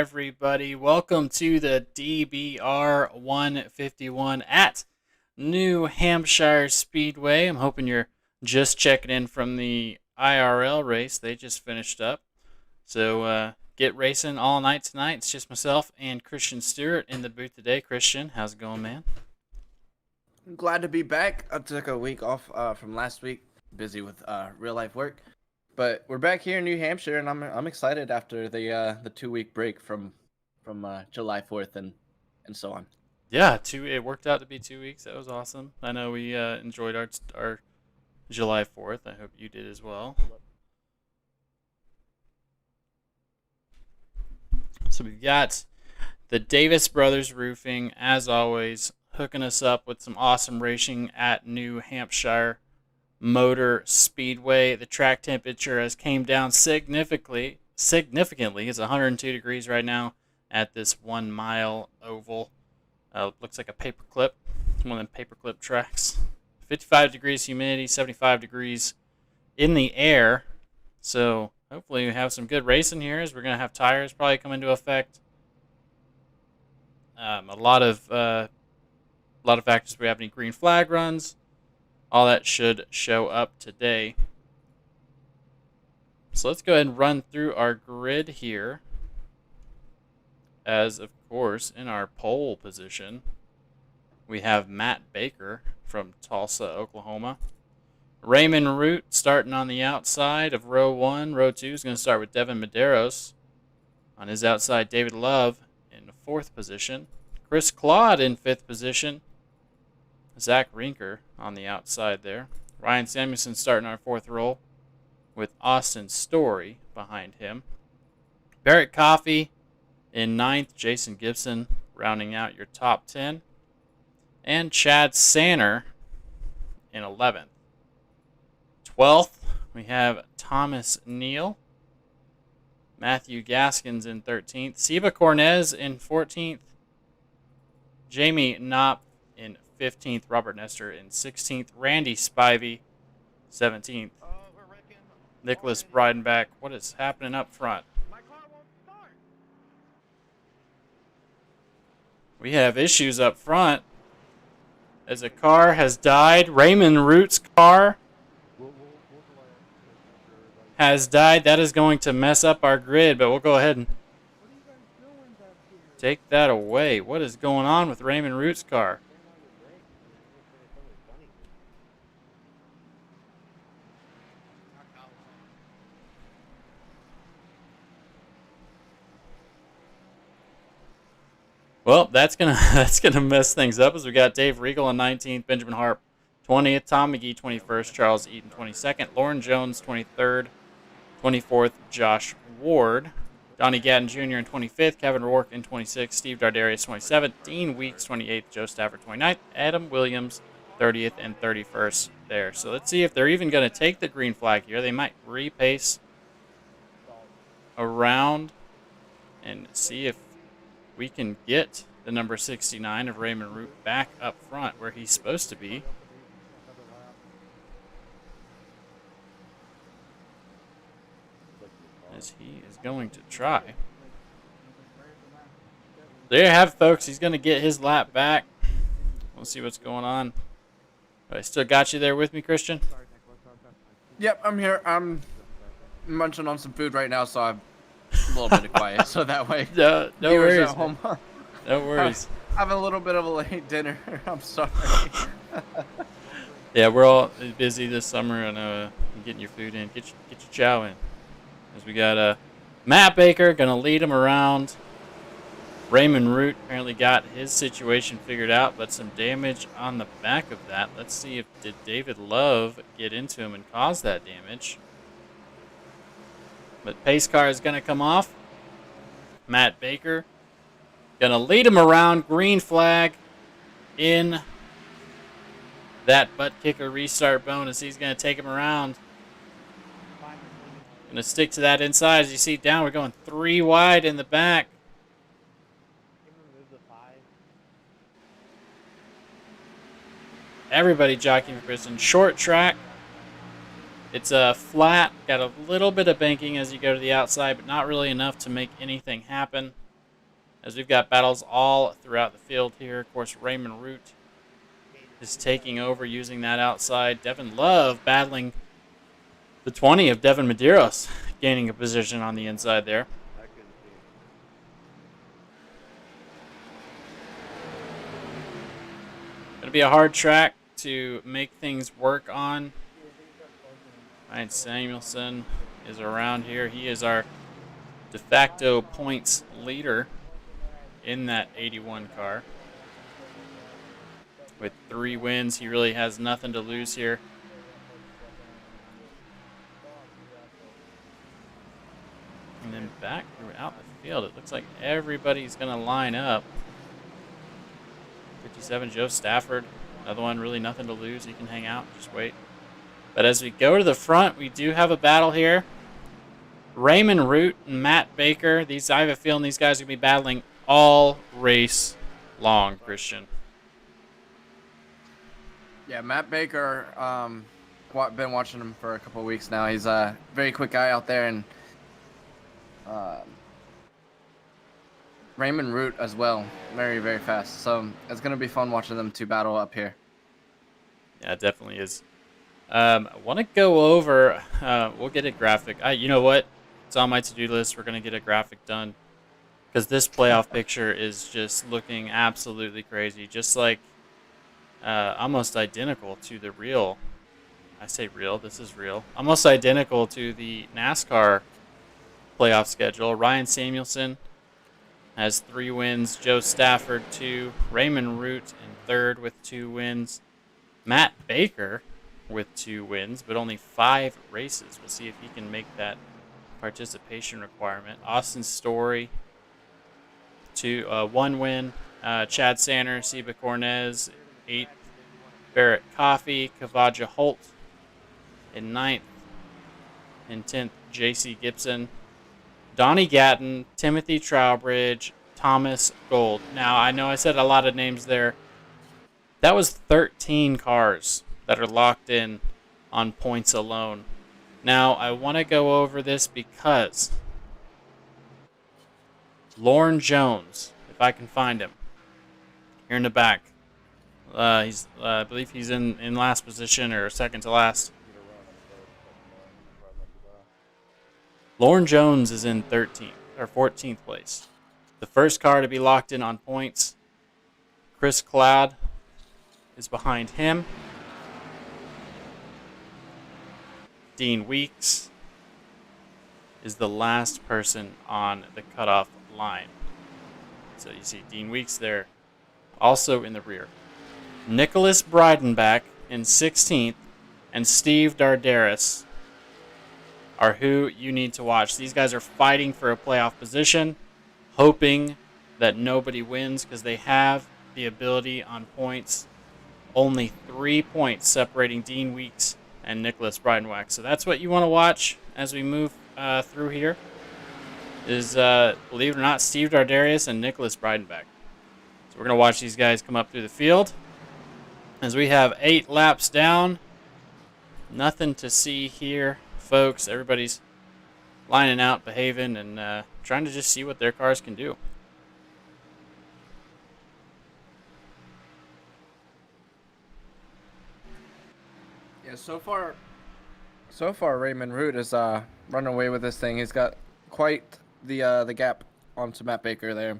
everybody? Welcome to the DBR 151 at New Hampshire Speedway. I'm hoping you're just checking in from the IRL race. They just finished up. So get racing all night tonight. It's just myself and Christian Stewart in the booth today. Christian, how's it going, man? I'm glad to be back. I took a week off from last week, busy with real life work. But we're back here in New Hampshire, and I'm excited after the 2 week break from July 4th and so on. Yeah, it worked out to be 2 weeks. That was awesome. I know we enjoyed our July 4th. I hope you did as well. So we've got the Davis Brothers Roofing, as always, hooking us up with some awesome racing at New Hampshire Motor Speedway. The track temperature has came down significantly. It's 102 degrees right now at this 1 mile oval. Looks like a paperclip, one of them paperclip tracks. 55 degrees humidity, 75 degrees in the air. So hopefully we have some good racing here, as we're going to have tires probably come into effect. A lot of factors. We have any green flag runs. All that should show up today. So let's go ahead and run through our grid here. As, of course, in our pole position, we have Matt Baker from Tulsa, Oklahoma. Raymond Root starting on the outside of row 1. Row 2 is going to start with Devin Medeiros. On his outside, David Love in the 4th position. Chris Claude in 5th position. Zach Rinker on the outside there. Ryan Samuelson starting our 4th row with Austin Story behind him. Barrett Coffey in 9th. Jason Gibson rounding out your top 10. And Chad Sanner in 11th. 12th, we have Thomas Neal. Matthew Gaskins in 13th. Seba Cornez in 14th. Jamie Knopp in 15th. Robert Nestor in 16th. Randy Spivey, 17th. Nicholas Breidenbach. What is happening up front? We have issues up front as a car has died. Raymond Root's car has died. That is going to mess up our grid, but we'll go ahead and take that away. What is going on with Raymond Root's car? Well, that's gonna mess things up, as we got Dave Regal in 19th, Benjamin Harp 20th, Tom McGee 21st, Charles Eaton 22nd, Lauren Jones 23rd, 24th, Josh Ward, Donnie Gatton Jr. in 25th, Kevin Rourke in 26th, Steve Dardarius 27th, Dean Weeks 28th, Joe Stafford 29th, Adam Williams 30th and 31st there. So let's see if they're even going to take the green flag here. They might repace around and see if we can get the number 69 of Raymond Root back up front where he's supposed to be. As he is going to try. There you have it, folks. He's going to get his lap back. We'll see what's going on. But I still got you there with me, Christian? Yep, I'm here. I'm munching on some food right now, so I'm a little bit of quiet, so that way. No worries. At home. No worries. I have a little bit of a late dinner. I'm sorry. Yeah, we're all busy this summer. I know getting your food in. Get your chow in. As we got Matt Baker going to lead him around. Raymond Root apparently got his situation figured out, but some damage on the back of that. Let's see if did David Love get into him and cause that damage. But pace car is going to come off. Matt Baker going to lead him around. Green flag in that butt kicker restart bonus. He's going to take him around. Going to stick to that inside. As you see down, we're going 3 wide in the back. Everybody jockeying for Kristen. Short track. It's a flat, got a little bit of banking as you go to the outside, but not really enough to make anything happen. as we've got battles all throughout the field here. Of course, Raymond Root is taking over using that outside. Devin Love battling the 20 of Devin Medeiros, gaining a position on the inside there. Going to be a hard track to make things work on. Ryan Samuelson is around here. He is our de facto points leader in that 81 car. With 3 wins, he really has nothing to lose here. And then back throughout the field, it looks like everybody's going to line up. 57, Joe Stafford. Another one, really nothing to lose. He can hang out, just wait. But as we go to the front, we do have a battle here. Raymond Root and Matt Baker. I have a feeling these guys are going to be battling all race long, Christian. Yeah, Matt Baker, been watching him for a couple of weeks now. He's a very quick guy out there, and Raymond Root as well, very, very fast. So it's going to be fun watching them two battle up here. Yeah, it definitely is. I want to go over, we'll get a graphic. You know what? It's on my to-do list. We're going to get a graphic done because this playoff picture is just looking absolutely crazy. Just like almost identical to the real. I say real. This is real. Almost identical to the NASCAR playoff schedule. Ryan Samuelson has 3 wins. Joe Stafford 2. Raymond Root in 3rd with 2 wins. Matt Baker with 2 wins, but only 5 races. We'll see if he can make that participation requirement. Austin Story, 1 win. Chad Sanders, Seba Cornez, 8th. Barrett Coffey, Kavaja Holt in 9th. In 10th, J.C. Gibson. Donnie Gatton, Timothy Trowbridge, Thomas Gold. Now, I know I said a lot of names there. That was 13 cars that are locked in on points alone. Now, I want to go over this because Lauren Jones, if I can find him, here in the back. I believe he's in last position or second to last. Lauren Jones is in 13th or 14th place. The first car to be locked in on points. Chris Cloud is behind him. Dean Weeks is the last person on the cutoff line. So you see Dean Weeks there, also in the rear. Nicholas Breidenbach in 16th and Steve Dardaris are who you need to watch. These guys are fighting for a playoff position, hoping that nobody wins because they have the ability on points. Only 3 points separating Dean Weeks and Nicholas Breidenbach. So that's what you want to watch as we move through here. Is, believe it or not, Steve Dardarius and Nicholas Breidenbach. So we're going to watch these guys come up through the field. As we have 8 laps down. Nothing to see here, folks. Everybody's lining out, behaving, and trying to just see what their cars can do. Yeah, so far Raymond Root is running away with this thing. He's got quite the gap onto Matt Baker there.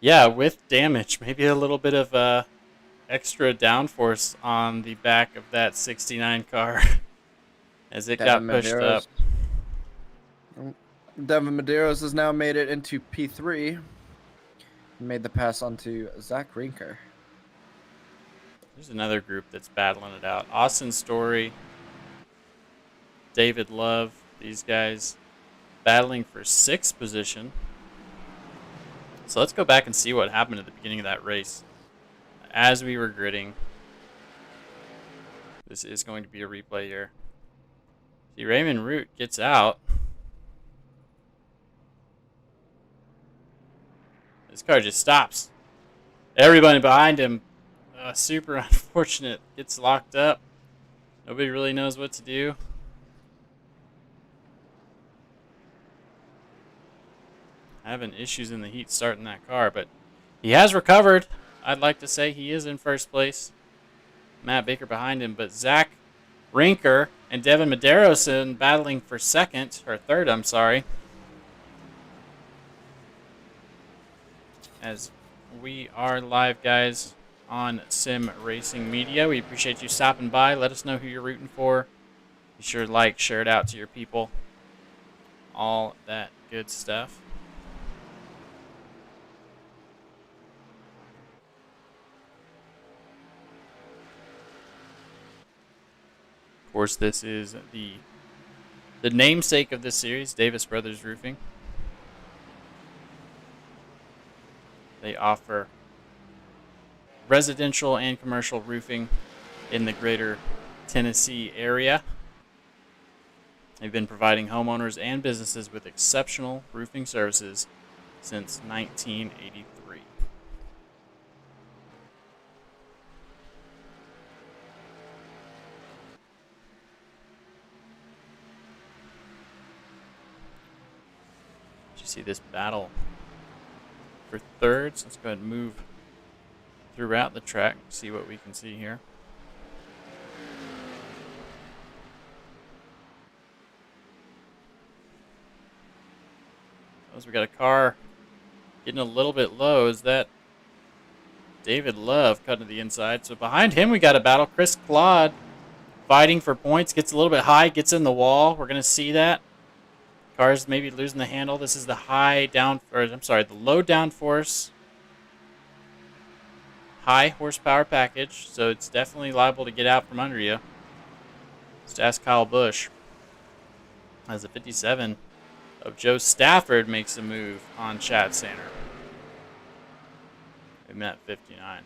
Yeah, with damage, maybe a little bit of extra downforce on the back of that 69 car as it got pushed up. Devin Medeiros has now made it into P3. Made the pass onto Zach Rinker. There's another group that's battling it out. Austin Story, David Love, these guys battling for 6th position. So let's go back and see what happened at the beginning of that race. As we were gridding, this is going to be a replay here. See, Raymond Root gets out. This car just stops. Everybody behind him, super unfortunate, gets locked up. Nobody really knows what to do. having issues in the heat starting that car, but he has recovered. I'd like to say he is in first place. Matt Baker behind him, but Zach Rinker and Devin Medeiros battling for second, or third, I'm sorry. As we are live, guys, on Sim Racing Media. We appreciate you stopping by. Let us know who you're rooting for. Be sure to like, share it out to your people. All that good stuff. Of course, this is the namesake of this series, Davis Brothers Roofing. They offer residential and commercial roofing in the greater Tennessee area. They've been providing homeowners and businesses with exceptional roofing services since 1983. You see this battle for thirds. Let's go ahead and move throughout the track, see what we can see here. As we got a car getting a little bit low. Is that David Love cutting to the inside? So behind him we got a battle. Chris Claude fighting for points, gets a little bit high, gets in the wall. We're gonna see that. Car's maybe losing the handle. This is the the low downforce, high horsepower package, so it's definitely liable to get out from under you. Just ask Kyle Busch. As the 57 of Joe Stafford makes a move on Chad Sanner. We met 59.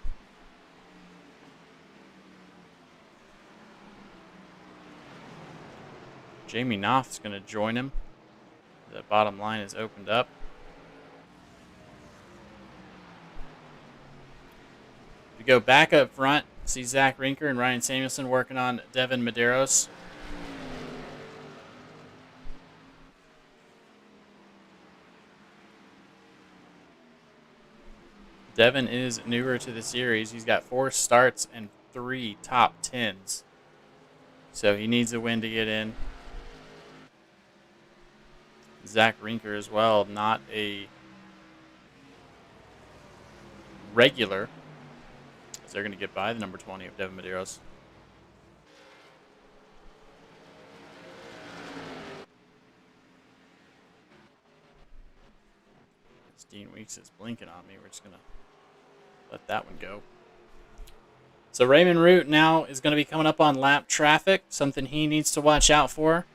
Jamie Knopf's going to join him. The bottom line is opened up. We go back up front. See Zach Rinker and Ryan Samuelson working on Devin Medeiros. Devin is newer to the series. He's got 4 starts and 3 top 10s. So he needs a win to get in. Zach Rinker as well, not a regular. So they're going to get by the number 20 of Devin Medeiros. Dean Weeks is blinking on me. We're just going to let that one go. So Raymond Root now is going to be coming up on lap traffic, something he needs to watch out for.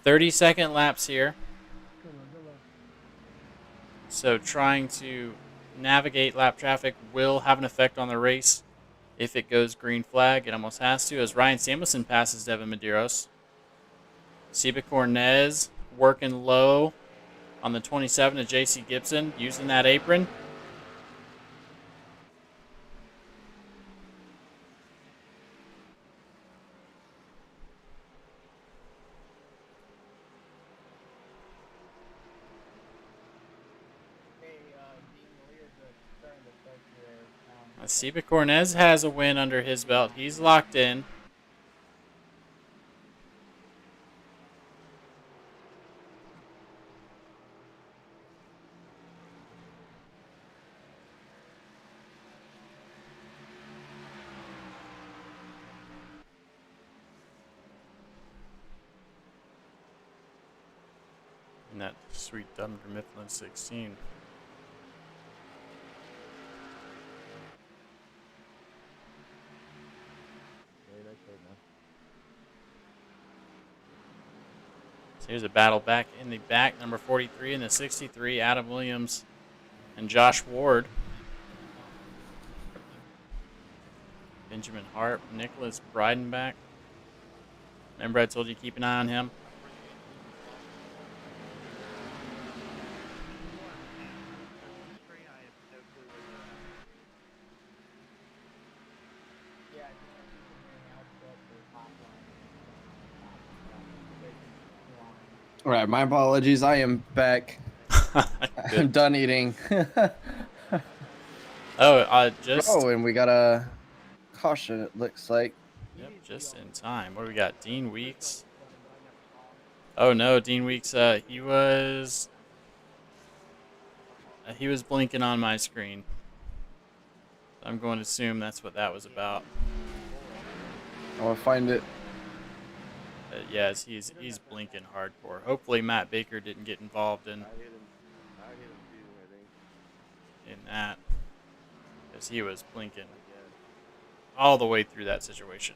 30-second laps here. So trying to navigate lap traffic will have an effect on the race. If it goes green flag, it almost has to, as Ryan Samuelson passes Devin Medeiros. Seba Cornez working low on the 27 of J.C. Gibson, using that apron. Seba Cornez has a win under his belt. He's locked in. And that sweet Dunder Mifflin 16. So here's a battle back in the back. Number 43 and the 63, Adam Williams and Josh Ward. Benjamin Hart, Nicholas Breidenbach. Remember I told you keep an eye on him? All right, my apologies. I am back. I'm done eating. Oh, Oh, and we got a caution, it looks like. Yep, just in time. What do we got? Dean Weeks. Oh no, Dean Weeks. He was blinking on my screen. I'm going to assume that's what that was about. I want to find it. Yes, he's blinking hardcore. Hopefully Matt Baker didn't get involved in that, because he was blinking all the way through that situation.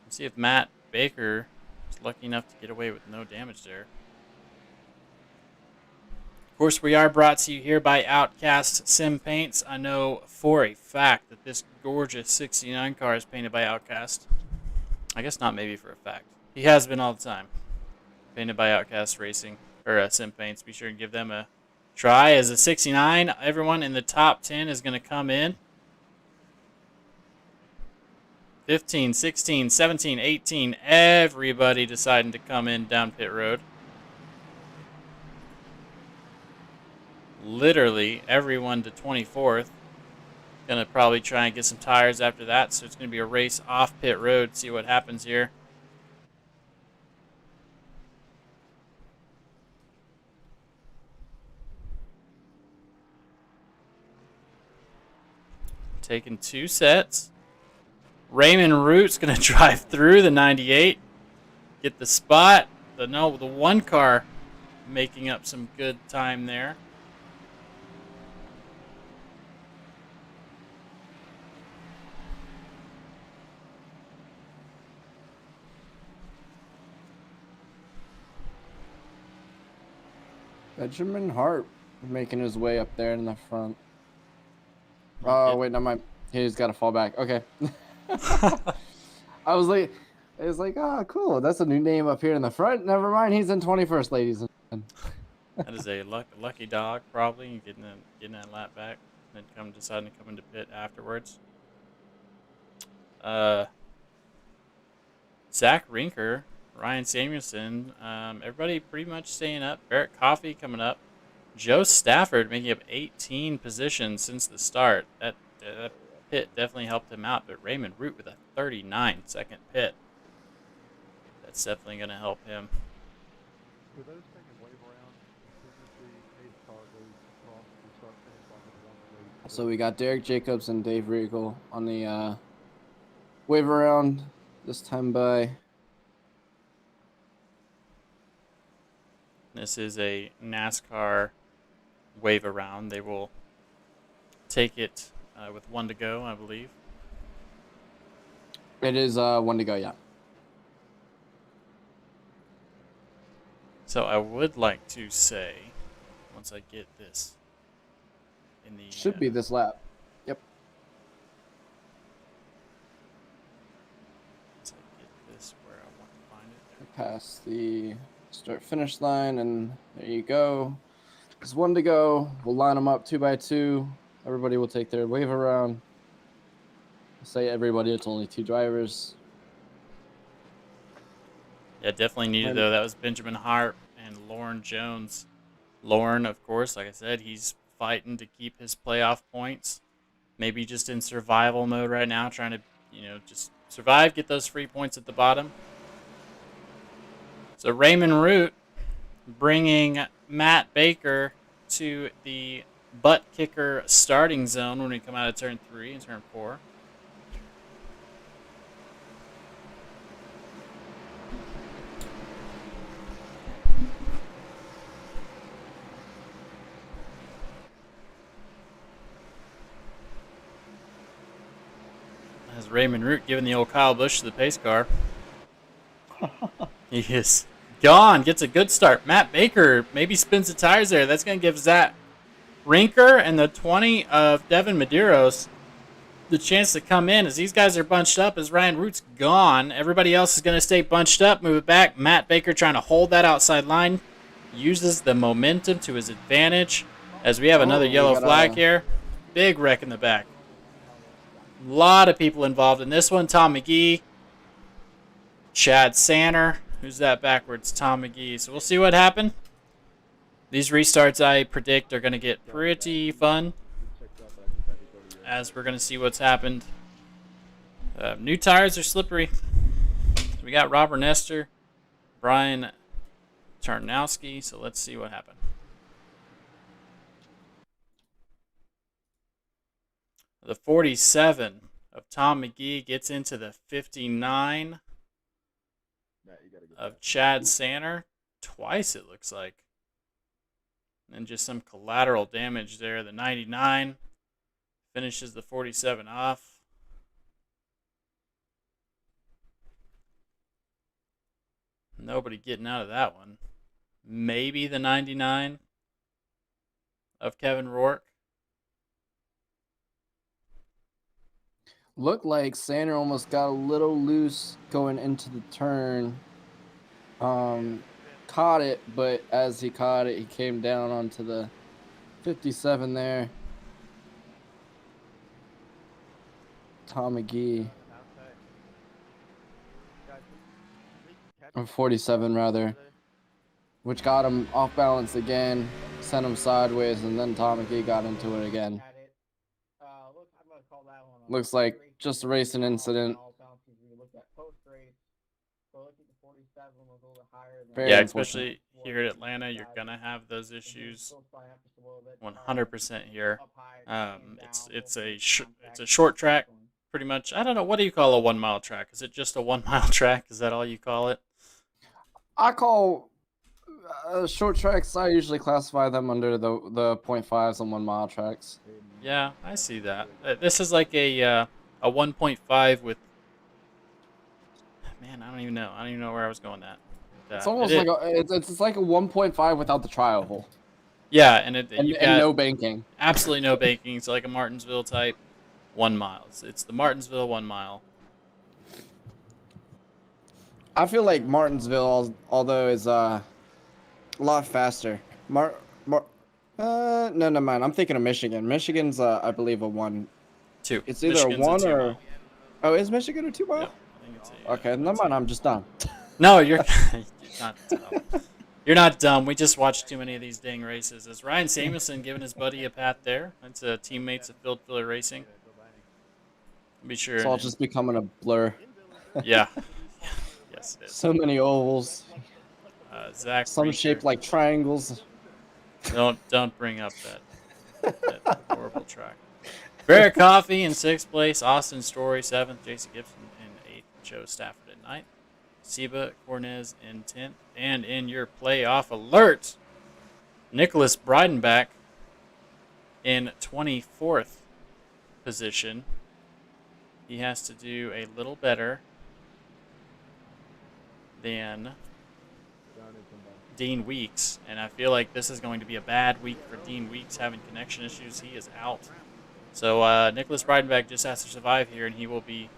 Let's see if Matt Baker is lucky enough to get away with no damage there. Of course, we are brought to you here by Outcast Sim Paints. I know for a fact that this gorgeous 69 car is painted by Outcast. I guess not maybe for a fact. He has been all the time. Painted by Outcast Racing, or Sim Paints. Be sure to give them a try. As a 69, everyone in the top 10 is going to come in. 15, 16, 17, 18, everybody deciding to come in down pit road. Literally everyone to 24th. Gonna probably try and get some tires after that, so it's gonna be a race off pit road. See what happens here. Taking 2 sets. Raymond Root's gonna drive through the 98, get the spot. The one car making up some good time there. Benjamin Hart making his way up there in the front. Oh, wait, no, he's got to fall back. Okay. I was like, it was like, oh, cool. That's a new name up here in the front. Never mind, he's in 21st, ladies and gentlemen. That is a lucky dog, probably, getting that lap back, and then deciding to come into pit afterwards. Zach Rinker, Ryan Samuelson, everybody pretty much staying up. Barrett Coffey coming up. Joe Stafford making up 18 positions since the start. That pit definitely helped him out, but Raymond Root with a 39-second pit. That's definitely going to help him. So we got Derek Jacobs and Dave Regal on the wave around, this time by. This is a NASCAR wave around. They will take it with 1 to go, I believe. It is 1 to go, yeah. So I would like to say, once I get this in the... Should be this lap. Yep. Once I get this where I want to find it. Past the start-finish line, and there you go. There's 1 to go. We'll line them up 2 by 2. Everybody will take their wave around. Say everybody, it's only 2 drivers. Yeah, definitely needed, though. That was Benjamin Hart and Lauren Jones. Lauren, of course, like I said, he's fighting to keep his playoff points. Maybe just in survival mode right now, trying to, just survive, get those free points at the bottom. So Raymond Root bringing Matt Baker to the butt kicker starting zone when we come out of turn 3 and turn 4. As Raymond Root giving the old Kyle Busch to the pace car. He is gone. Gets a good start. Matt Baker maybe spins the tires there. That's going to give Zach Rinker and the 20 of Devin Medeiros the chance to come in. As these guys are bunched up, as Ryan Root's gone, everybody else is going to stay bunched up, move it back. Matt Baker trying to hold that outside line. Uses the momentum to his advantage. As we have another yellow flag here. Big wreck in the back. A lot of people involved in this one. Tom McGee. Chad Sanner. Who's that backwards? Tom McGee. So we'll see what happened. These restarts, I predict, are going to get pretty fun, as we're going to see what's happened. New tires are slippery. We got Robert Nestor, Brian Tarnowski, so let's see what happened. The 47 of Tom McGee gets into the 59 of Chad Sanner. Twice, it looks like. And just some collateral damage there. The 99 finishes the 47 off. Nobody getting out of that one. Maybe the 99 of Kevin Rourke. Looked like Sander almost got a little loose going into the turn. Caught it, but as he caught it, he came down onto the 57 there. Tom McGee. Or 47 rather. Which got him off balance again, sent him sideways, and then Tom McGee got into it again. Looks like just a racing incident. Yeah, especially here at Atlanta, you're gonna have those issues 100% here. It's a short track, pretty much. I don't know, what do you call a 1 mile track? Is it just a 1 mile track? Is that all you call it? I call short tracks. I usually classify them under the 0.5s and 1 mile tracks. Yeah, I see that. This is like a 1.5 with. Man, I don't even know. I don't even know where I was going at. It's almost like it's like a 1.5 without the trial hole. Yeah, and no banking. Absolutely no banking. It's like a Martinsville type 1 mile. It's the Martinsville 1 mile. I feel like Martinsville, although is a lot faster. No, never mind. I'm thinking of Michigan. Michigan's I believe a 1. 2. It's either Michigan's a 1 or. mile. Oh, is Michigan a 2 mile? Yep, I think it's okay, never mind. I'm just dumb. No, you're not dumb. You're not dumb. We just watched too many of these dang races. Is Ryan Samuelson giving his buddy a pat there? That's teammates of Field Filler Racing. Be sure. It's all just becoming a blur. Yeah. Yes, it is. So many ovals. Zach. Some Rinker. shaped like triangles. Don't bring up that horrible track. Barrett Coffee in 6th place. Austin Story 7th. Jason Gibson in 8th. Joe Stafford in 9th. Seba Cornez in 10th. And in your playoff alert, Nicholas Breidenbach in 24th position. He has to do a little better than Dean Weeks, and I feel like this is going to be a bad week for Dean Weeks, having connection issues. He is out. So Nicholas Breidenbach just has to survive here, and he will be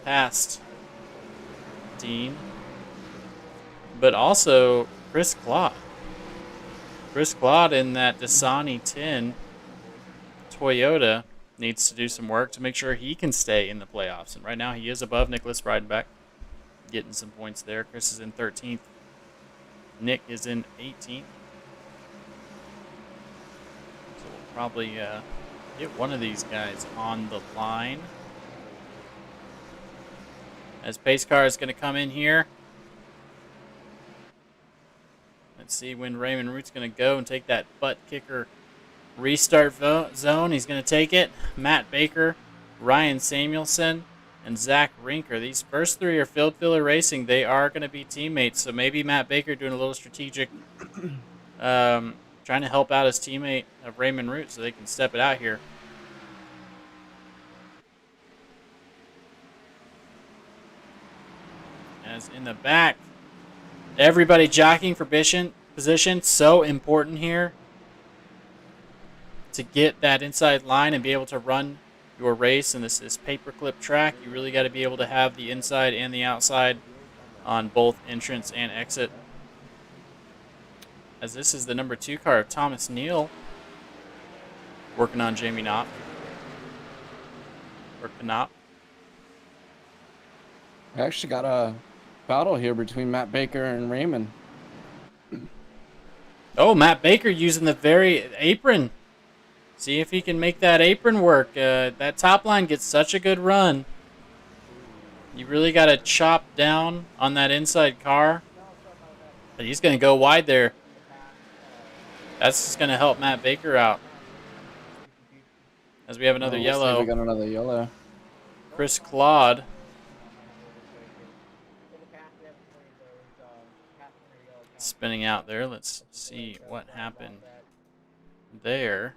past Dean. But also Chris Claude. Chris Claude in that Dasani 10 Toyota needs to do some work to make sure he can stay in the playoffs. And right now he is above Nicholas Breidenbach, getting some points there. Chris is in 13th. Nick is in 18th. So we'll probably get one of these guys on the line. As pace car is going to come in here. Let's see when Raymond Root's going to go and take that butt kicker restart zone. He's going to take it. Matt Baker, Ryan Samuelson, and Zach Rinker. These first 3 are Field Filler Racing. They are going to be teammates. So maybe Matt Baker doing a little strategic, trying to help out his teammate of Raymond Root so they can step it out here. As in the back, everybody jockeying for position. So important here to get that inside line and be able to run your race in this paperclip track. You really got to be able to have the inside and the outside on both entrance and exit. As this is the number 2 car of Thomas Neal working on Jamie Knopp. Or Knopp. I actually got a battle here between Matt Baker and Raymond. Oh, Matt Baker using the very apron. See if he can make that apron work. That top line gets such a good run. You really got to chop down on that inside car. But he's going to go wide there. That's just going to help Matt Baker out. As we have another yellow. We got another yellow. Chris Claude. Spinning out there. Let's see what happened there.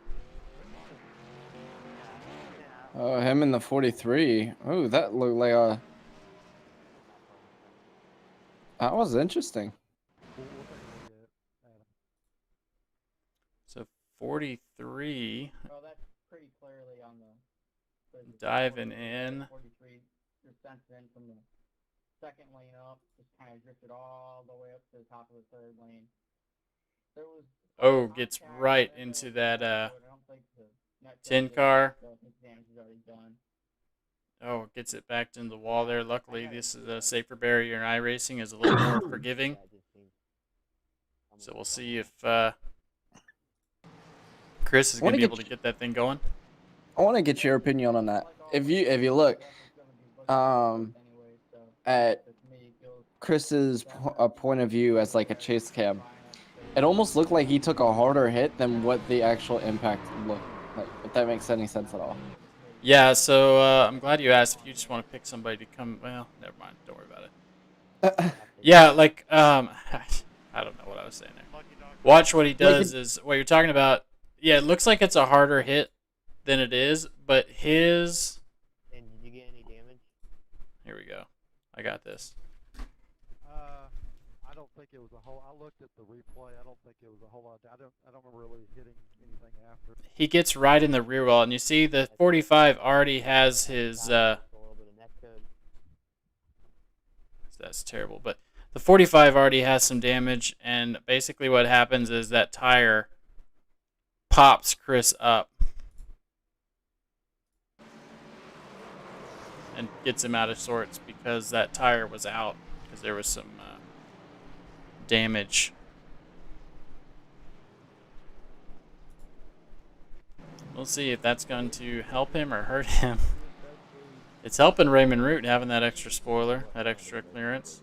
Oh, him in the 43. Oh, that looked like a... That was interesting. So 43 Well, that's pretty clearly on the diving in. 43, you're sent in from the second lane up, just kind of drifted all the way up to the top of the third lane. There was Oh, gets right into that tin car. Oh, gets it back into the wall there. Luckily, this is a safer barrier, and iRacing is a little more forgiving. So we'll see if Chris is going to be able to get that thing going. I want to get your opinion on that. If you look at Chris's point of view as like a chase cam, it almost looked like he took a harder hit than what the actual impact looked like. If that makes any sense at all. Yeah, so I'm glad you asked. If you just want to pick somebody to come, well, never mind. Don't worry about it. Yeah, like I don't know what I was saying there. Watch what he does is what you're talking about. Yeah, it looks like it's a harder hit than it is, but his. And did you get any damage? Here we go. I got this. I don't think it was a whole. I looked at the replay. I don't think it was a whole lot. I don't remember really hitting anything after. He gets right in the rear wall, and you see the 45 already has his. That's terrible, but the 45 already has some damage, and basically what happens is that tire pops Chris up and gets him out of sorts because that tire was out because there was some damage. We'll see if that's going to help him or hurt him. It's helping Raymond Root having that extra spoiler, that extra clearance.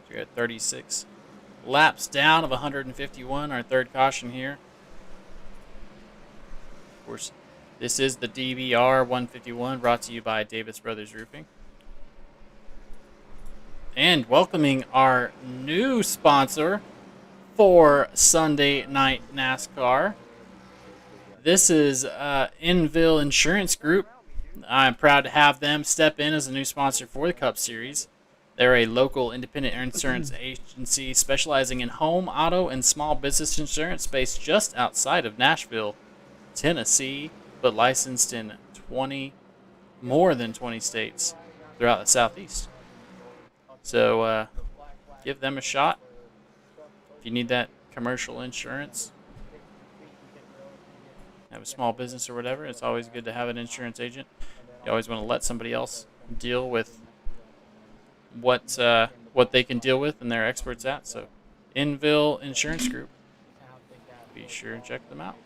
So you're at 36 laps down of 151, our third caution here. Of course, this is the DBR 151 brought to you by Davis Brothers Roofing. And welcoming our new sponsor for Sunday Night NASCAR. This is Enville Insurance Group. I'm proud to have them step in as a new sponsor for the Cup Series. They're a local independent insurance agency specializing in home, auto, and small business insurance based just outside of Nashville, Tennessee, but licensed in more than 20 states throughout the Southeast. So give them a shot if you need that commercial insurance. Have a small business or whatever, it's always good to have an insurance agent. You always want to let somebody else deal with what they can deal with and they're experts at. So Enville Insurance Group, be sure and check them out.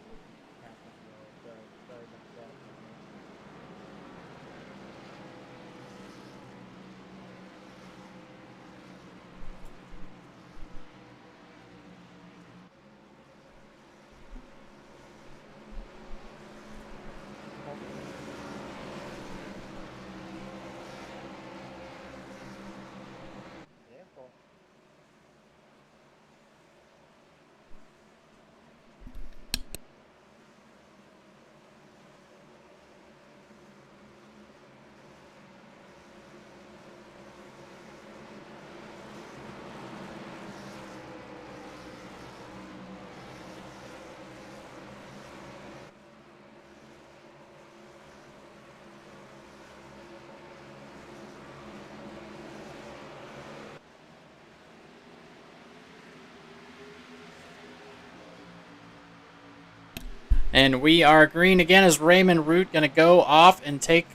And we are green again as Raymond Root going to go off and take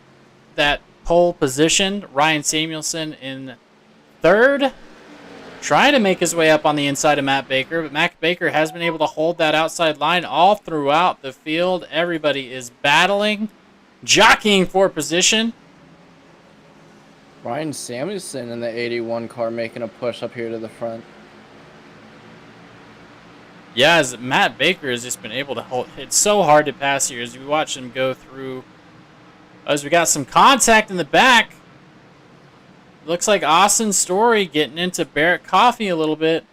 that pole position. Ryan Samuelson in third. trying to make his way up on the inside of Matt Baker, but Matt Baker has been able to hold that outside line all throughout the field. Everybody is battling, jockeying for position. Ryan Samuelson in the 81 car making a push up here to the front. Yeah, as Matt Baker has just been able to hold. It's so hard to pass here as we watch him go through. As we got some contact in the back. Looks like Austin Story getting into Barrett Coffee a little bit.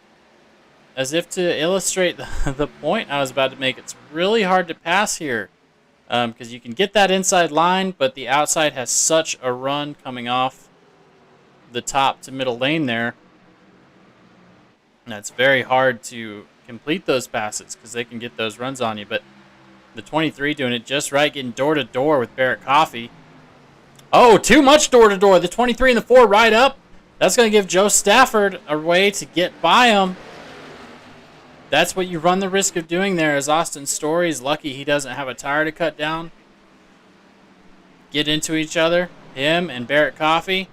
As if to illustrate the point I was about to make. It's really hard to pass here. Because you can get that inside line, but the outside has such a run coming off the top to middle lane there. And it's very hard to complete those passes because they can get those runs on you. But the 23 doing it just right, getting door-to-door with Barrett Coffee. Oh, too much door-to-door. The 23 and the 4 right up. That's going to give Joe Stafford a way to get by him. That's what you run the risk of doing there, as Austin Story is lucky he doesn't have a tire to cut down. Get into each other. Him and Barrett Coffee.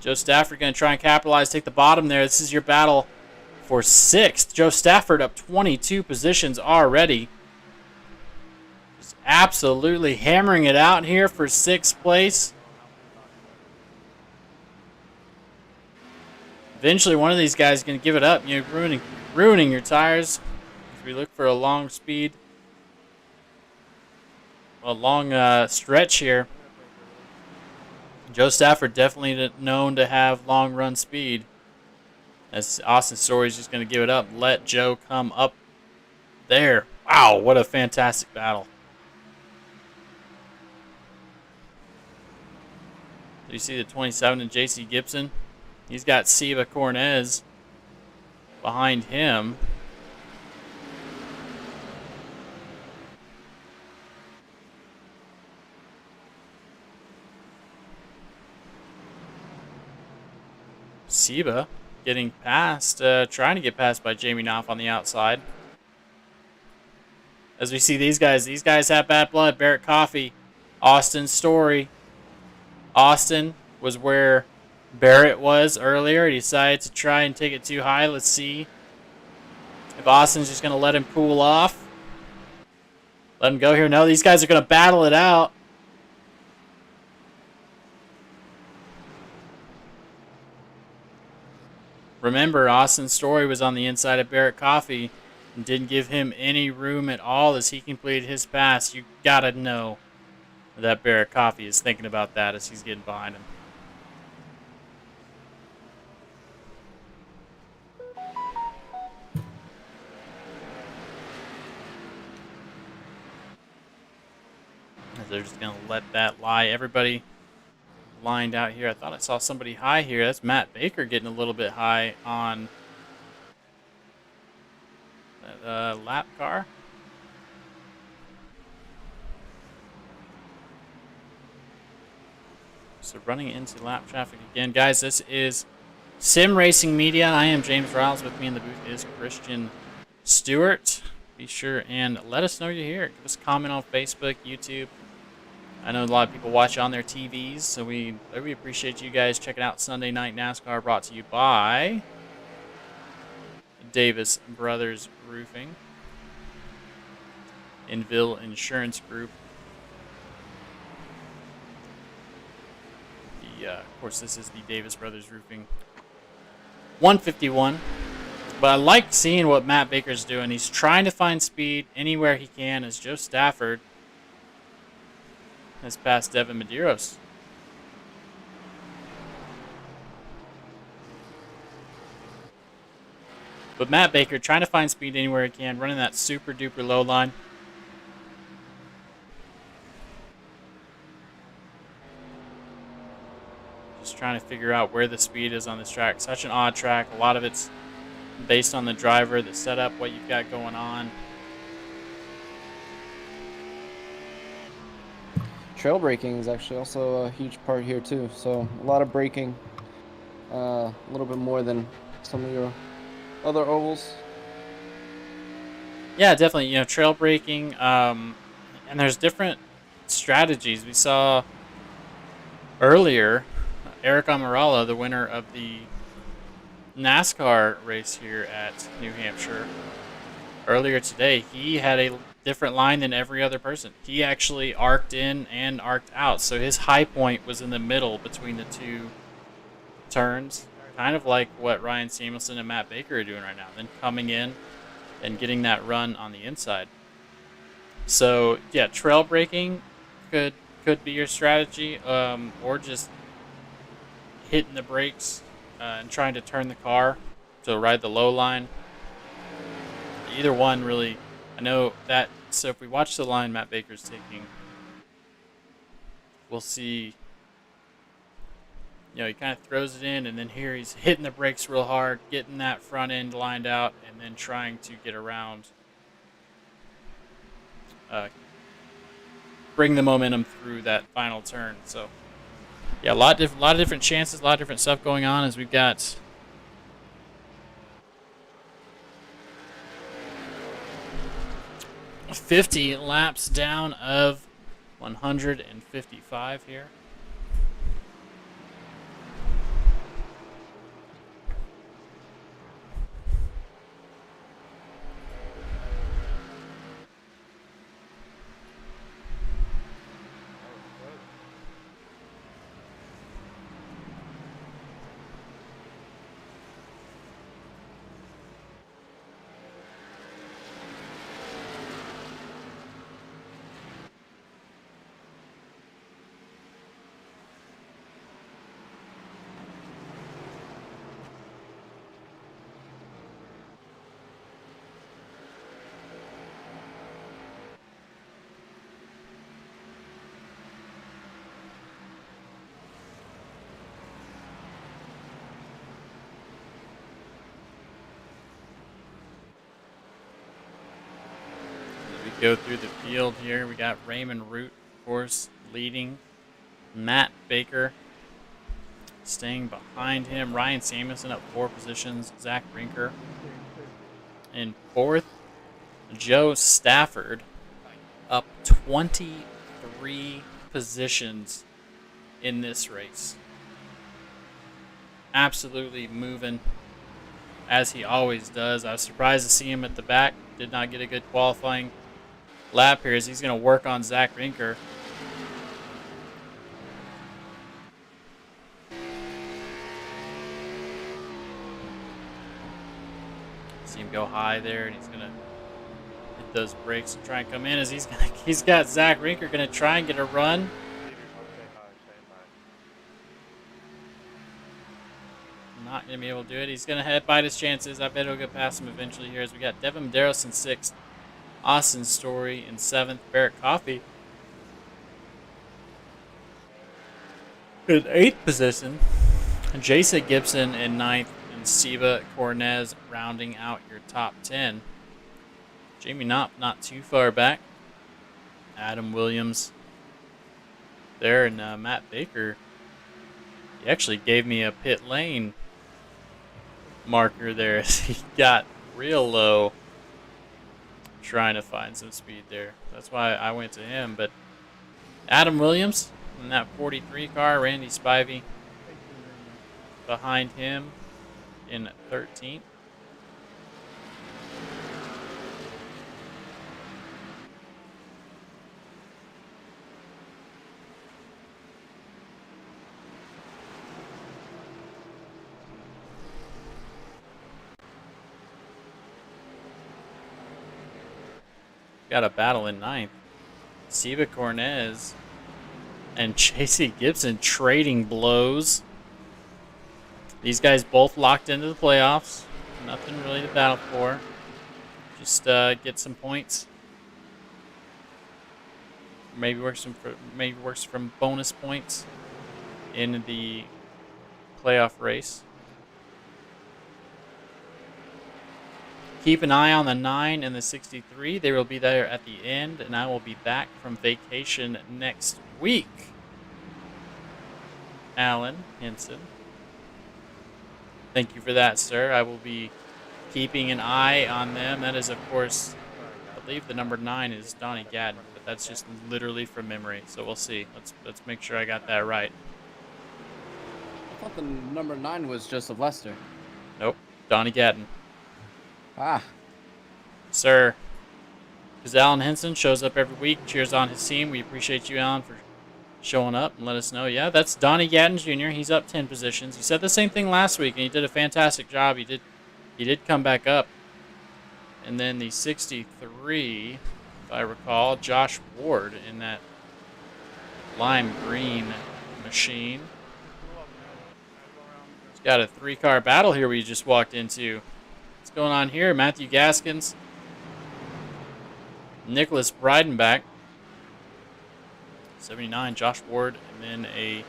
Joe Stafford going to try and capitalize, take the bottom there. This is your battle for 6th. Joe Stafford up 22 positions already. Just absolutely hammering it out here for 6th place. Eventually, one of these guys is going to give it up. You're ruining your tires. As we look for a long speed, a long stretch here. Joe Stafford definitely known to have long run speed. As Austin Story is just going to give it up, let Joe come up there. Wow, what a fantastic battle. So you see the 27 and J.C. Gibson. He's got Siva Cornez behind him. Siva getting past, trying to get past by Jamie Knopf on the outside. As we see these guys have bad blood. Barrett Coffee, Austin Story. Austin was where Barrett was earlier. He decided to try and take it too high. Let's see if Austin's just going to let him cool off. Let him go here. No, these guys are going to battle it out. Remember, Austin's Story was on the inside of Barrett Coffee and didn't give him any room at all as he completed his pass. You got to know that Barrett Coffee is thinking about that as he's getting behind him. They're just going to let that lie. Everybody lined out here. I thought I saw somebody high here. That's Matt Baker getting a little bit high on that lap car. So running into lap traffic again. Guys, this is Sim Racing Media. I am James Riles. With me in the booth is Christian Stewart. Be sure and let us know you're here. Give us a comment on Facebook, YouTube. I know a lot of people watch on their TVs, so we appreciate you guys checking out Sunday Night NASCAR, brought to you by Davis Brothers Roofing, Inville Insurance Group. Of course, this is the Davis Brothers Roofing 151. But I like seeing what Matt Baker's doing. He's trying to find speed anywhere he can as Joe Stafford has passed Devin Medeiros. But Matt Baker trying to find speed anywhere he can, running that super duper low line. Just trying to figure out where the speed is on this track. Such an odd track. A lot of it's based on the driver, the setup, what you've got going on. Trail braking is actually also a huge part here too. So a lot of braking, a little bit more than some of your other ovals. Yeah, definitely. You know, trail braking, and there's different strategies. We saw earlier Eric Amaralla, the winner of the NASCAR race here at New Hampshire earlier today, he had a different line than every other person. He actually arced in and arced out, so his high point was in the middle between the two turns, kind of like what Ryan Samuelson and Matt Baker are doing right now, then coming in and getting that run on the inside. So yeah, trail braking could be your strategy, or just hitting the brakes and trying to turn the car to ride the low line. Either one really. I know that. So if we watch the line Matt Baker's taking, we'll see. He kind of throws it in, and then here he's hitting the brakes real hard, getting that front end lined out, and then trying to get around, bring the momentum through that final turn. So, yeah, a lot of different chances, a lot of different stuff going on as we've got 50 laps down of 155 here. Go through the field here. We got Raymond Root, of course, leading. Matt Baker staying behind him. Ryan Samuelson up 4 positions. Zach Brinker in 4th. Joe Stafford up 23 positions in this race. Absolutely moving as he always does. I was surprised to see him at the back. Did not get a good qualifying lap here as he's going to work on Zach Rinker. See him go high there, and he's going to hit those brakes and try and come in as he's got Zach Rinker going to try and get a run. Not going to be able to do it. He's going to bite his chances. I bet he'll get past him eventually here as we got Devin Medeiros in 6th. Austin Story in 7th. Barrett Coffey in 8th position. Jason Gibson in 9th. And Siva Cornez rounding out your top 10. Jamie Knopp not too far back. Adam Williams there. And Matt Baker, he actually gave me a pit lane marker there as he got real low, trying to find some speed there. That's why I went to him. But Adam Williams in that 43 car, Randy Spivey behind him in 13th. Got a battle in 9th. Siva Cornez and JC Gibson trading blows. These guys both locked into the playoffs. Nothing really to battle for. Just get some points. Maybe works from bonus points in the playoff race. Keep an eye on the 9 and the 63. They will be there at the end, and I will be back from vacation next week. Alan Henson. Thank you for that, sir. I will be keeping an eye on them. That is, of course, I believe the number 9 is Donnie Gadden, but that's just literally from memory. So we'll see. Let's make sure I got that right. I thought the number 9 was Joseph Lester. Nope. Donnie Gatton. Ah. Sir. Because Alan Henson shows up every week, cheers on his team. We appreciate you, Alan, for showing up and let us know. Yeah, that's Donnie Gatton Jr. He's up 10 positions. He said the same thing last week, and he did a fantastic job. He did come back up. And then the 63, if I recall, Josh Ward in that lime green machine. He's got a 3-car battle here we just walked into. What's going on here? Matthew Gaskins, Nicholas Breidenbach, 79, Josh Ward, and then a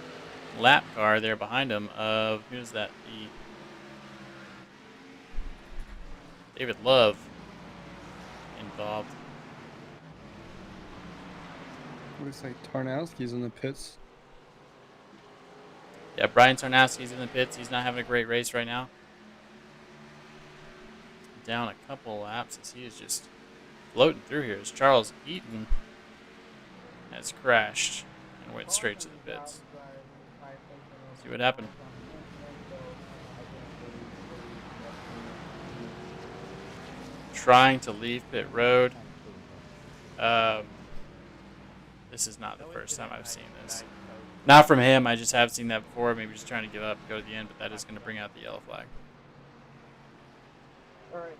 lap car there behind him of, who's that? The David Love involved. Looks like Tarnowski's in the pits. Yeah, Brian Tarnowski's in the pits. He's not having a great race right now. Down a couple laps as he is just floating through here. As Charles Eaton has crashed and went straight to the pits. See what happened. Trying to leave pit road. This is not the first time I've seen this. Not from him. I just have seen that before. Maybe just trying to give up and go to the end, but that is going to bring out the yellow flag. All right.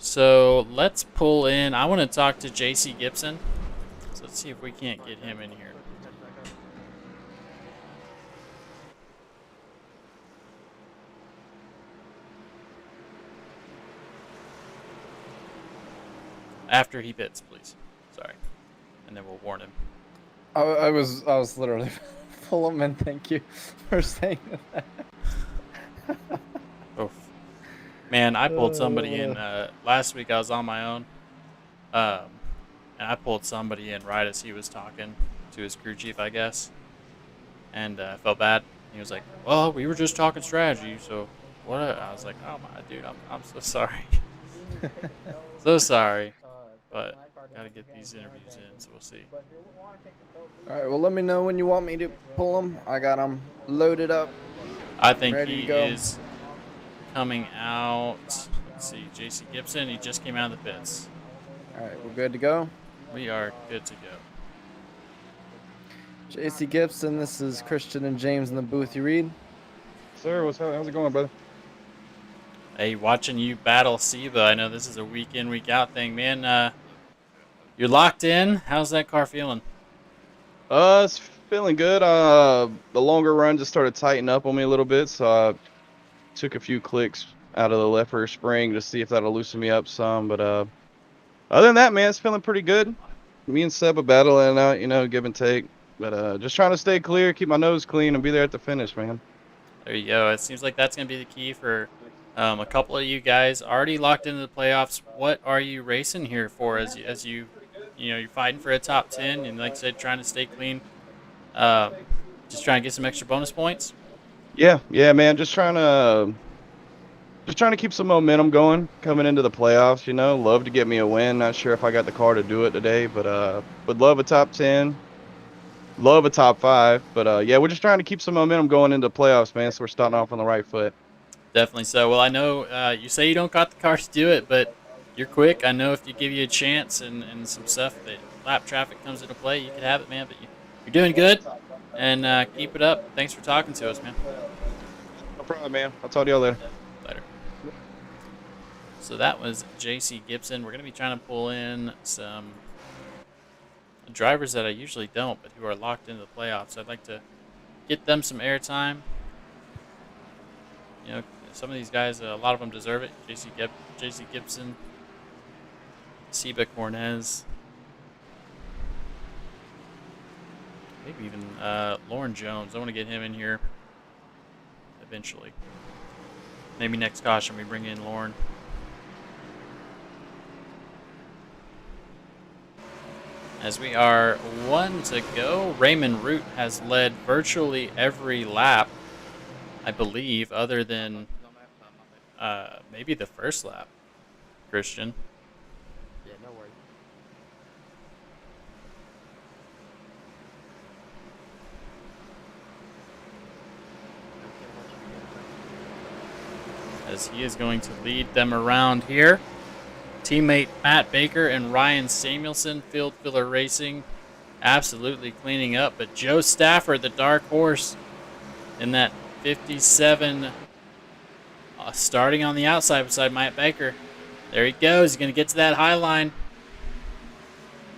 So let's pull in. I want to talk to JC Gibson. So let's see if we can't get him in here. After he pits, please. Sorry. And then we'll warn him. I was literally pull him in. Thank you for saying that. Oof. Man, I pulled somebody in last week. I was on my own, and I pulled somebody in right as he was talking to his crew chief, I guess, and I felt bad. He was like, "Well, we were just talking strategy, so what?" I was like, "Oh my dude, I'm so sorry, so sorry, but gotta get these interviews in, so we'll see." All right. Well, let me know when you want me to pull him. I got him loaded up. I think Ready he to go. is coming out. Let's see, JC Gibson. He just came out of the pits. All right. We're good to go. We are good to go. JC Gibson. This is Christian and James in the booth. You read? Sir, how's it going, brother? Hey, watching you battle Seba. I know this is a week in, week out thing, man. You're locked in. How's that car feeling? It's feeling good. The longer run just started tightening up on me a little bit, so I took a few clicks out of the left rear spring to see if that'll loosen me up some. But other than that, man, it's feeling pretty good. Me and Seb are battling out, give and take. But just trying to stay clear, keep my nose clean, and be there at the finish, man. There you go. It seems like that's going to be the key for a couple of you guys already locked into the playoffs. What are you racing here for as you you're fighting for a top 10 and, like I said, trying to stay clean? Just trying to get some extra bonus points? Yeah, man. Just trying to keep some momentum going coming into the playoffs. Love to get me a win. Not sure if I got the car to do it today, but would love a top 10. Love a top 5. But yeah, we're just trying to keep some momentum going into the playoffs, man. So we're starting off on the right foot. Definitely so. Well, I know you say you don't got the car to do it, but you're quick. I know if you give you a chance and some stuff that lap traffic comes into play, you could have it, man. But you're doing good, and keep it up. Thanks for talking to us, man. No problem, man. I'll talk to y'all later. Later. So that was JC Gibson. We're going to be trying to pull in some drivers that I usually don't, but who are locked into the playoffs. I'd like to get them some airtime. Some of these guys, a lot of them deserve it. JC Gibson, Seba Cornez, maybe even Lauren Jones. I want to get him in here eventually. Maybe next caution we bring in Lauren. As we are 1 to go, Raymond Root has led virtually every lap, I believe, other than maybe the first lap, Christian. Yeah, no worries. As he is going to lead them around here. Teammate Matt Baker and Ryan Samuelson, Field Filler Racing, absolutely cleaning up. But Joe Stafford, the dark horse, in that 57, starting on the outside beside Matt Baker. There he goes. He's going to get to that high line.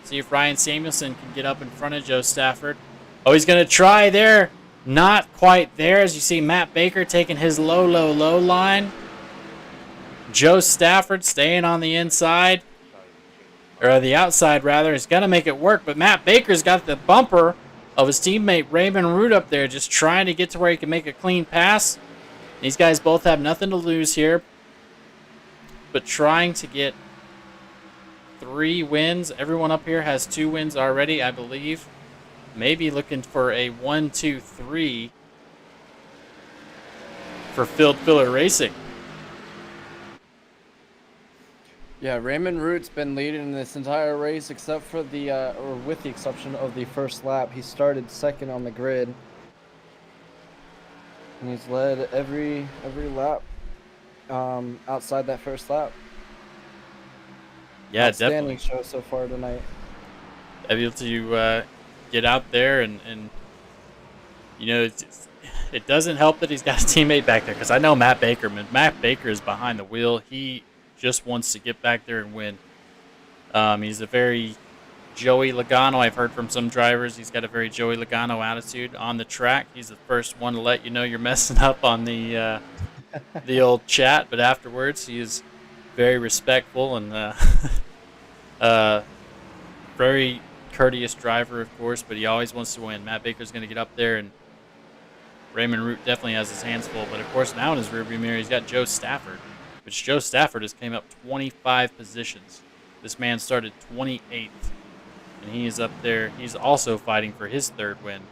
See if Ryan Samuelson can get up in front of Joe Stafford. Oh, he's going to try there. Not quite there, as you see Matt Baker taking his low line. Joe Stafford staying on the inside, or the outside rather, is going to make it work, but Matt Baker's got the bumper of his teammate Raymond Root up there, just trying to get to where he can make a clean pass. These guys both have nothing to lose here, but trying to get 3 wins. Everyone up here has 2 wins already, I believe. Maybe looking for a 1, 2, 3 for Field Filler Racing. Yeah, Raymond Root's been leading this entire race except for the, or with the exception of the first lap. He started second on the grid. And he's led every lap outside that first lap. Yeah, Outstanding definitely. show so far tonight. Able to get out there and you know, it doesn't help that he's got a teammate back there, because I know Matt Baker. Matt Baker is behind the wheel. He just wants to get back there and win. He's a very Joey Logano. I've heard from some drivers he's got a very Joey Logano attitude on the track. He's the first one to let you know you're messing up on the old chat, but afterwards he is very respectful and very courteous driver, of course, but he always wants to win. Matt Baker's going to get up there, and Raymond Root definitely has his hands full, but of course now in his rearview mirror he's got Joe Stafford, which Joe Stafford has came up 25 positions. This man started 28th, and he is up there. He's also fighting for his 3rd win,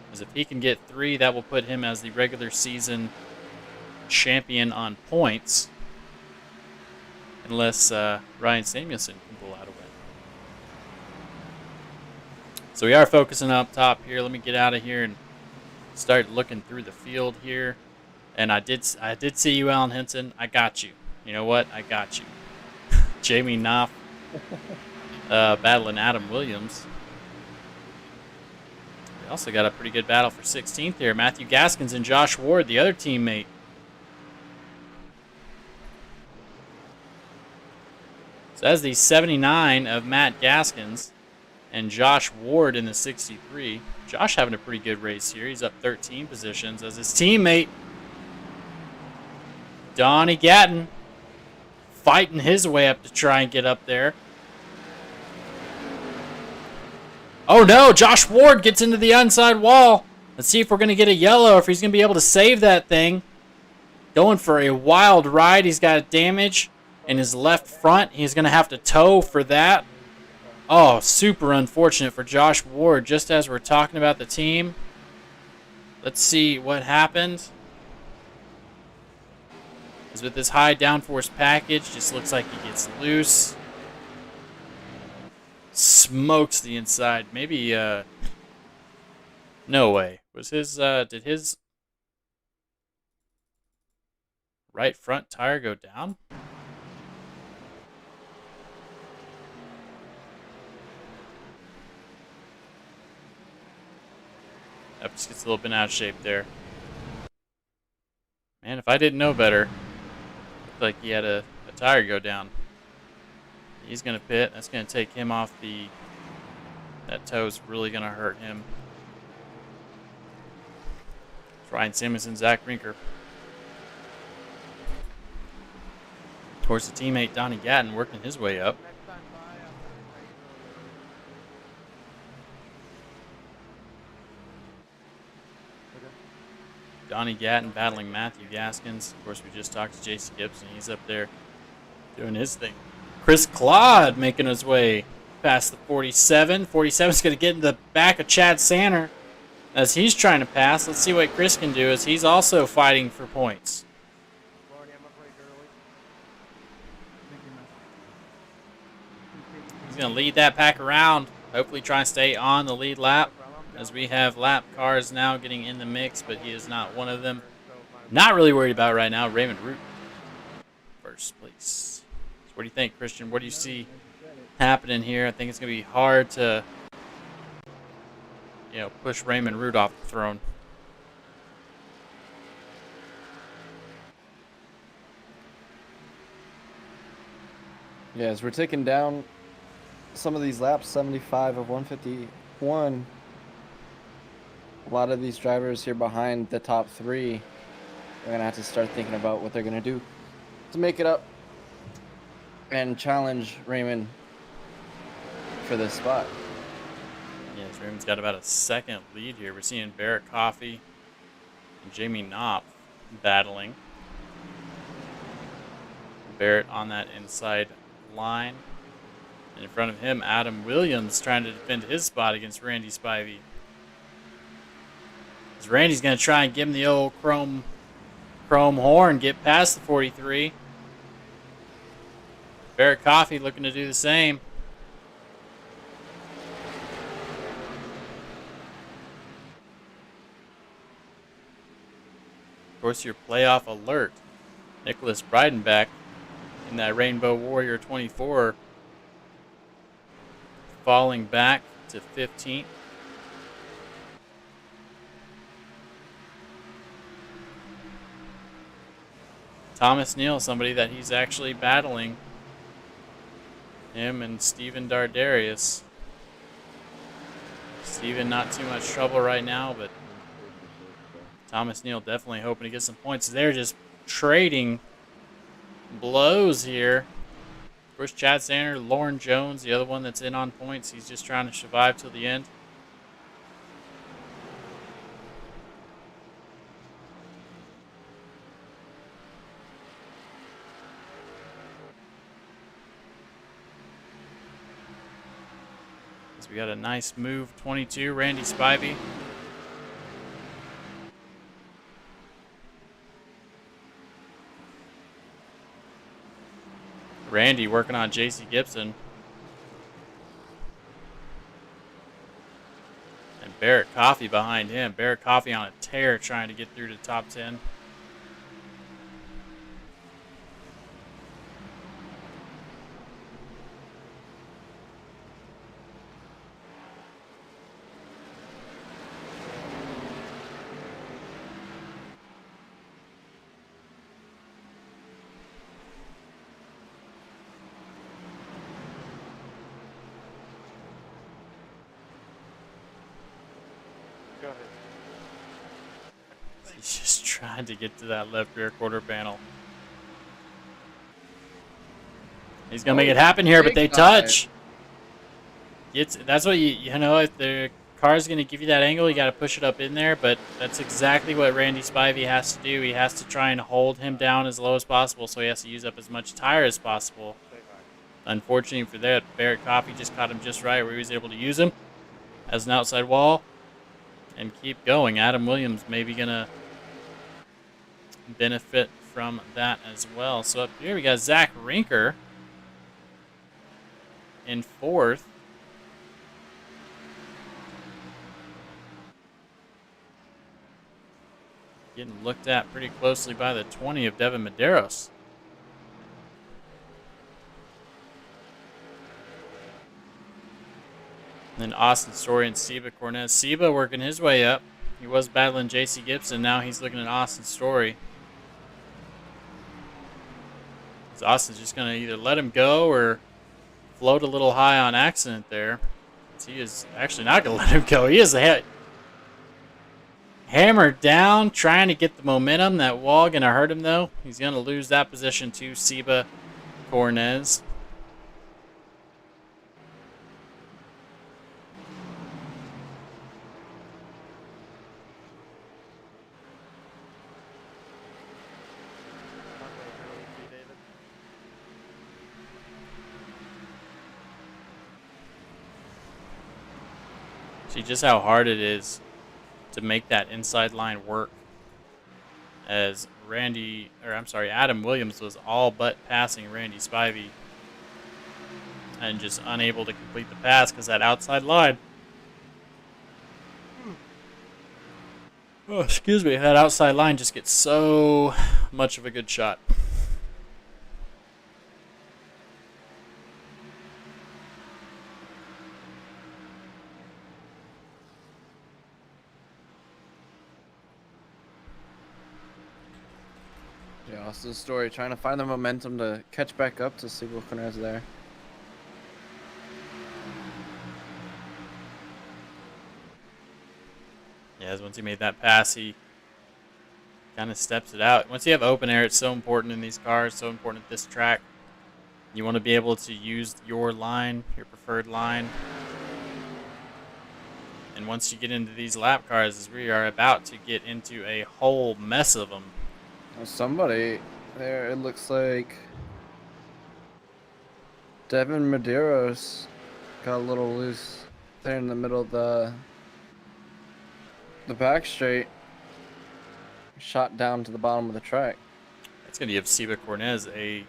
because if he can get 3, that will put him as the regular season champion on points, unless Ryan Samuelson can pull out a win. So we are focusing up top here. Let me get out of here and start looking through the field here. And I did see you, Alan Henson. I got you. You know what? I got you. Jamie Knopf battling Adam Williams. We also got a pretty good battle for 16th here. Matthew Gaskins and Josh Ward, the other teammate. So that's the 79 of Matt Gaskins and Josh Ward in the 63. Josh having a pretty good race here. He's up 13 positions as his teammate Donnie Gatton fighting his way up to try and get up there. Oh no, Josh Ward gets into the inside wall. Let's see if we're going to get a yellow, if he's going to be able to save that thing. Going for a wild ride. He's got damage in his left front. He's going to have to tow for that. Oh, super unfortunate for Josh Ward, just as we're talking about the team. Let's see what happened. Because with this high downforce package, just looks like he gets loose. Smokes the inside. Maybe, no way. Was his, did his right front tire go down? That just gets a little bit out of shape there. Man, if I didn't know better, looked like he had a tire go down. He's going to pit. That's going to take him off the... That toe's really going to hurt him. It's Ryan Simonson, Zach Rinker. Of course, the teammate Donnie Gatton working his way up. Donnie Gatton battling Matthew Gaskins. Of course, we just talked to JC Gibson. He's up there doing his thing. Chris Claude making his way past the 47. 47's going to get in the back of Chad Sanner as he's trying to pass. Let's see what Chris can do as he's also fighting for points. He's going to lead that pack around. Hopefully try and stay on the lead lap as we have lap cars now getting in the mix, but he is not one of them. Not really worried about it right now. Raymond Root, first place. So what do you think, Christian? What do you see happening here? I think it's going to be hard to, push Raymond Root off the throne. Yeah, as we're taking down some of these laps, 75 of 151, a lot of these drivers here behind the top three are going to have to start thinking about what they're going to do to make it up and challenge Raymond for this spot. Yes, Raymond's got about a second lead here. We're seeing Barrett Coffey and Jamie Knopf battling. Barrett on that inside line. And in front of him, Adam Williams trying to defend his spot against Randy Spivey. As Randy's going to try and give him the old chrome horn, get past the 43. Barrett Coffey looking to do the same. Of course, your playoff alert. Nicholas Breidenbach in that Rainbow Warrior 24 falling back to 15th. Thomas Neal, somebody that he's actually battling. Him and Steven Dardarius. Steven not too much trouble right now, but Thomas Neal definitely hoping to get some points. They're just trading blows here. Of course, Chad Sander, Lauren Jones, the other one that's in on points. He's just trying to survive till the end. So we got a nice move, 22, Randy Spivey. Randy working on JC Gibson. And Barrett Coffey behind him. Barrett Coffey on a tear trying to get through to the top 10. He's just trying to get to that left rear quarter panel. He's going to make it happen here, but they touch. That's what you know, if the car's going to give you that angle, you got to push it up in there, but that's exactly what Randy Spivey has to do. He has to try and hold him down as low as possible, so he has to use up as much tire as possible. Unfortunately for that, Barrett Coffey just caught him just right where he was able to use him as an outside wall and keep going. Adam Williams maybe going to benefit from that as well. So up here we got Zach Rinker in fourth. Getting looked at pretty closely by the 20 of Devin Medeiros. Then Austin Story and Seba Cornez. Seba working his way up. He was battling JC Gibson. Now he's looking at Austin Story. So Austin's just going to either let him go or float a little high on accident there. He is actually not going to let him go. He is hammered down, trying to get the momentum. That wall going to hurt him, though. He's going to lose that position to Seba Cornez. See just how hard it is to make that inside line work. As Adam Williams was all but passing Randy Spivey and just unable to complete the pass because that outside line. Oh, excuse me. That outside line just gets so much of a good shot. Yeah, Austin's story, trying to find the momentum to catch back up to see what Cornez there. Yeah, once he made that pass, he kind of steps it out. Once you have open air, it's so important in these cars, so important at this track. You want to be able to use your line, your preferred line. And once you get into these lap cars, as we are about to get into a whole mess of them. Well, somebody there, it looks like Devin Medeiros got a little loose there in the middle of the back straight. Shot down to the bottom of the track. That's going to give Seba Cornez a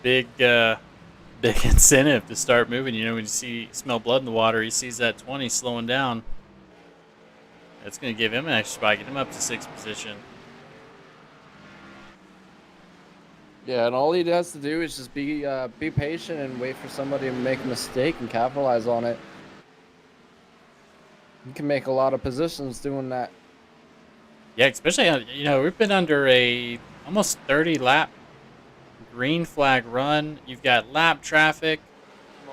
big incentive to start moving. You know, when you smell blood in the water, he sees that 20 slowing down. That's going to give him an extra spot, get him up to 6th position. Yeah, and all he has to do is just be patient and wait for somebody to make a mistake and capitalize on it. You can make a lot of positions doing that. Yeah, especially, you know, we've been under a almost 30 lap green flag run. You've got lap traffic.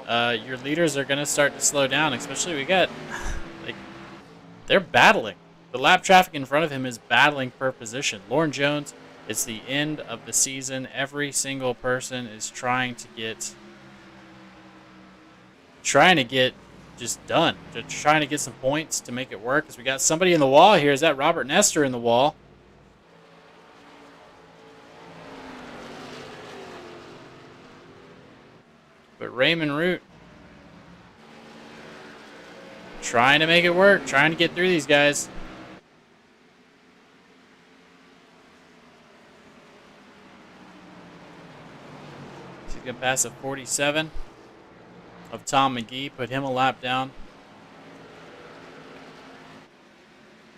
Your leaders are going to start to slow down, especially we got, like, they're battling. The lap traffic in front of him is battling per position. Lauren Jones, it's the end of the season. Every single person is trying to get just done. They're trying to get some points to make it work. Because we got somebody in the wall here. Is that Robert Nestor in the wall? But Raymond Root trying to make it work. Trying to get through these guys. He's going to pass a 47 of Tom McGee, put him a lap down.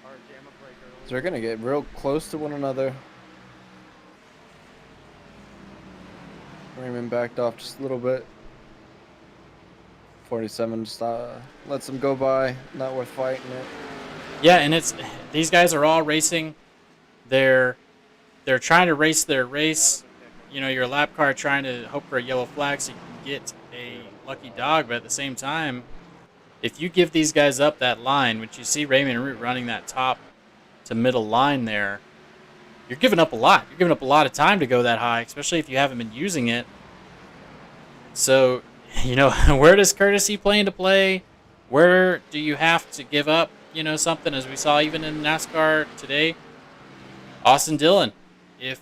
So they're going to get real close to one another. Raymond backed off just a little bit. 47 just lets him go by. Not worth fighting it. Yeah, and these guys are all racing. They're trying to race their race. You know, your lap car trying to hope for a yellow flag so you can get a lucky dog, but at the same time, if you give these guys up that line, which you see Raymond Root running that top to middle line there, you're giving up a lot. You're giving up a lot of time to go that high, especially if you haven't been using it. So, you know, where does courtesy play into play? Where do you have to give up, you know, something, as we saw even in NASCAR today? Austin Dillon. If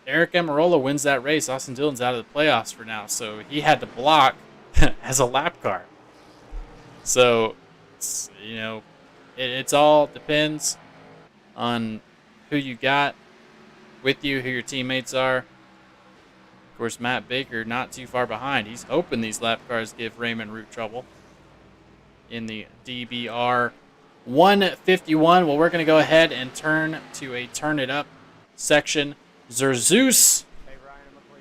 Eric Amarola wins that race, Austin Dillon's out of the playoffs for now, so he had to block as a lap car. So, you know, it's all depends on who you got with you, who your teammates are. Of course, Matt Baker not too far behind. He's hoping these lap cars give Raymond Root trouble in the DBR 151. Well, we're going to go ahead and turn to a Turn It Up section. Zerzeus,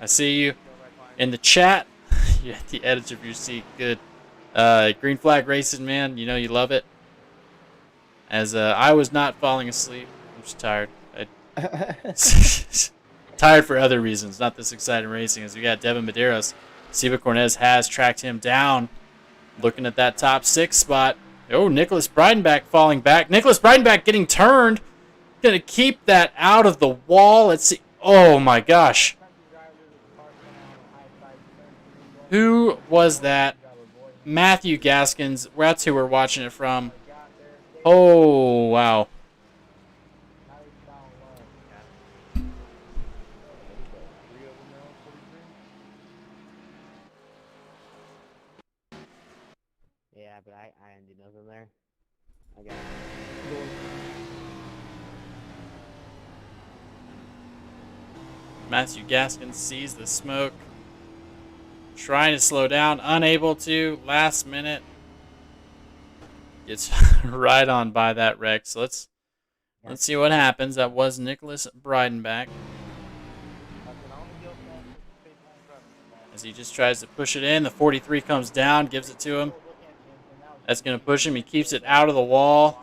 I see you in the chat. You're at the edge of your seat. Good. Green flag racing, man. You know you love it. As I was not falling asleep. I'm just tired. Tired for other reasons, not this exciting racing. As we got Devin Medeiros. Seba Cornez has tracked him down. Looking at that top 6 spot. Oh, Nicholas Breidenbach falling back. Nicholas Breidenbach getting turned. Going to keep that out of the wall. Let's see. Oh, my gosh. Who was that? Matthew Gaskins. That's who we're watching it from. Oh, wow. Yeah, but I didn't do nothing there. I got it. Matthew Gaskins sees the smoke. Trying to slow down, unable to. Last minute. Gets right on by that wreck. So let's see what happens. That was Nicholas Breidenbach. As he just tries to push it in. The 43 comes down, gives it to him. That's going to push him. He keeps it out of the wall.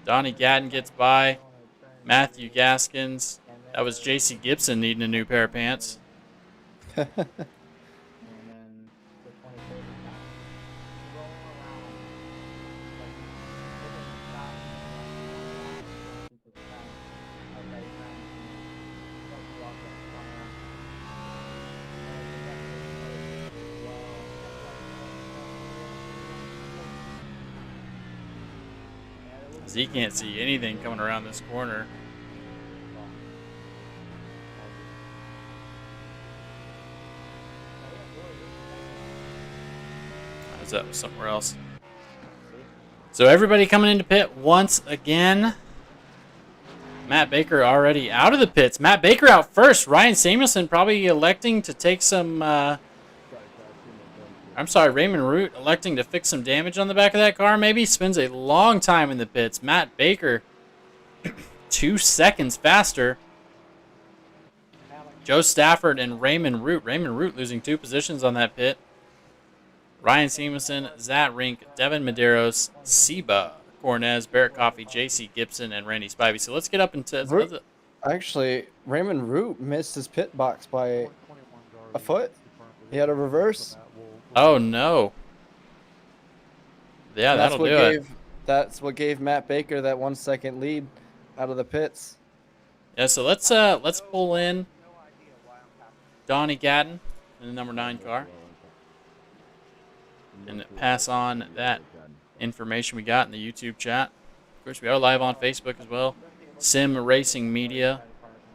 Donnie Gatton gets by. Matthew Gaskins. That was J.C. Gibson needing a new pair of pants. As he can't see anything coming around this corner. That was somewhere else. So everybody coming into pit once again. Matt Baker already out of the pits. Matt Baker out first. Ryan Samuelson probably electing to take some... Raymond Root electing to fix some damage on the back of that car maybe. Spends a long time in the pits. Matt Baker 2 seconds faster. Joe Stafford and Raymond Root. Raymond Root losing 2 positions on that pit. Ryan Samuelson, Zat Rink, Devin Medeiros, Seba, Cornez, Barrett Coffey, J.C. Gibson, and Randy Spivey. So let's get up into... Actually, Raymond Root missed his pit box by a foot. He had a reverse. Oh, no. Yeah, that'll do it. That's what gave Matt Baker that 1 second lead out of the pits. Yeah, so let's pull in Donnie Gatton in the number 9 car. And pass on that information we got in the YouTube chat. Of course, we are live on Facebook as well. Sim Racing Media.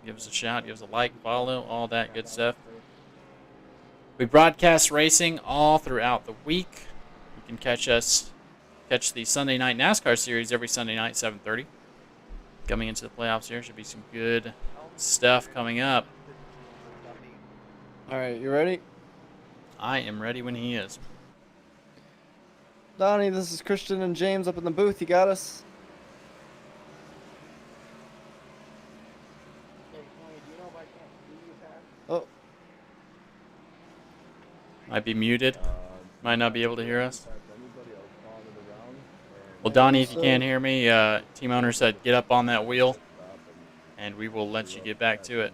Give us a shout, give us a like, follow, all that good stuff. We broadcast racing all throughout the week. You can catch the Sunday Night NASCAR series every Sunday night, 7:30. Coming into the playoffs here, should be some good stuff coming up. All right, you ready? I am ready when he is. Donnie, this is Christian and James up in the booth. You got us? Oh. Might be muted. Might not be able to hear us. Well, Donnie, if you can't hear me, team owner said get up on that wheel, and we will let you get back to it.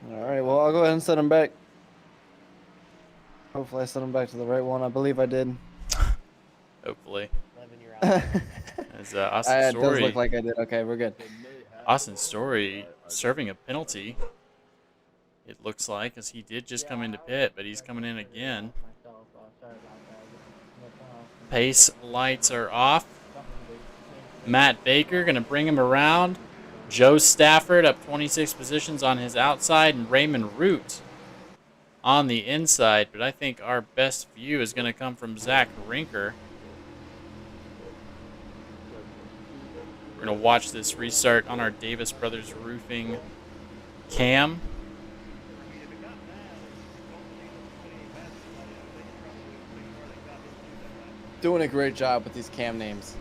All right, well, I'll go ahead and set him back. Hopefully I sent him back to the right one. I believe I did. Hopefully. As It Austin Story, does look like I did. Okay, we're good. Austin Story serving a penalty, it looks like, as he did just come into pit, but he's coming in again. Pace lights are off. Matt Baker going to bring him around. Joe Stafford up 26 positions on his outside, and Raymond Root on the inside, but I think our best view is going to come from Zach Rinker. We're going to watch this restart on our Davis Brothers Roofing cam. Doing a great job with these cam names.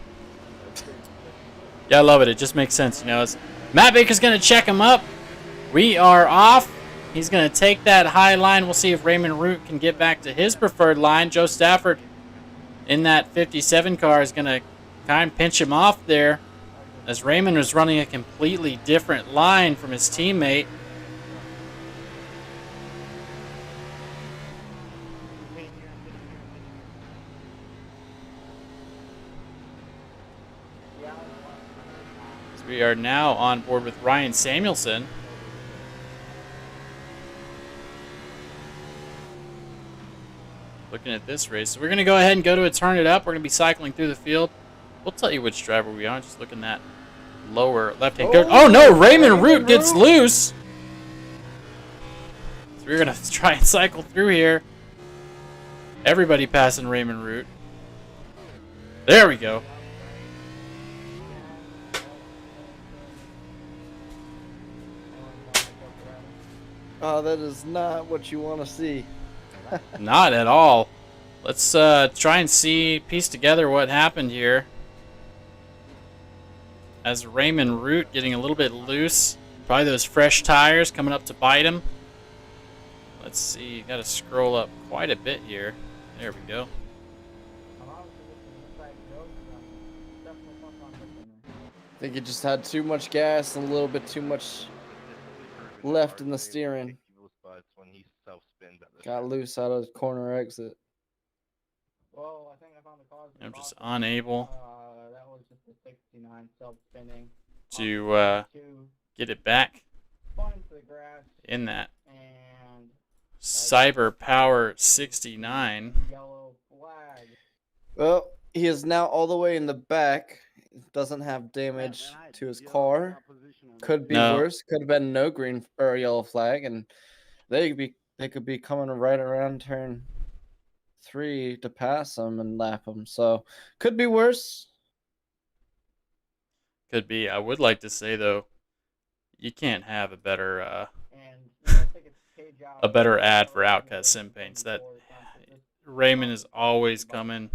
Yeah, I love it. It just makes sense, you know. Matt Baker's going to check him up. We are off. He's going to take that high line. We'll see if Raymond Root can get back to his preferred line. Joe Stafford in that 57 car is going to kind of pinch him off there, as Raymond was running a completely different line from his teammate. So we are now on board with Ryan Samuelson. Looking at this race. So we're going to go ahead and go to a turn it up. We're going to be cycling through the field. We'll tell you which driver we are. Just looking at lower left-hand. Oh, no! Raymond Root gets loose. So we're going to try and cycle through here. Everybody passing Raymond Root. There we go. Oh, that is not what you want to see. Not at all. Let's try and piece together what happened here. As Raymond Root getting a little bit loose. Probably those fresh tires coming up to bite him. Let's see, got to scroll up quite a bit here. There we go. I think he just had too much gas and a little bit too much left in the steering. Got loose out of the corner exit. Well, I think I found the cause. I'm just unable That was just a 69 self-spinning. to get it back Spun into the grass in that and Cyber Power 69. yellow flag. Well, he is now all the way in the back. Doesn't have damage to his car. Could be No. worse. Could have been no green or yellow flag, and they could be coming right around turn 3 to pass him and lap him. So could be worse. Could be. I would like to say though, you can't have a better a better ad for Outcast Sim Paints. That Raymond is always coming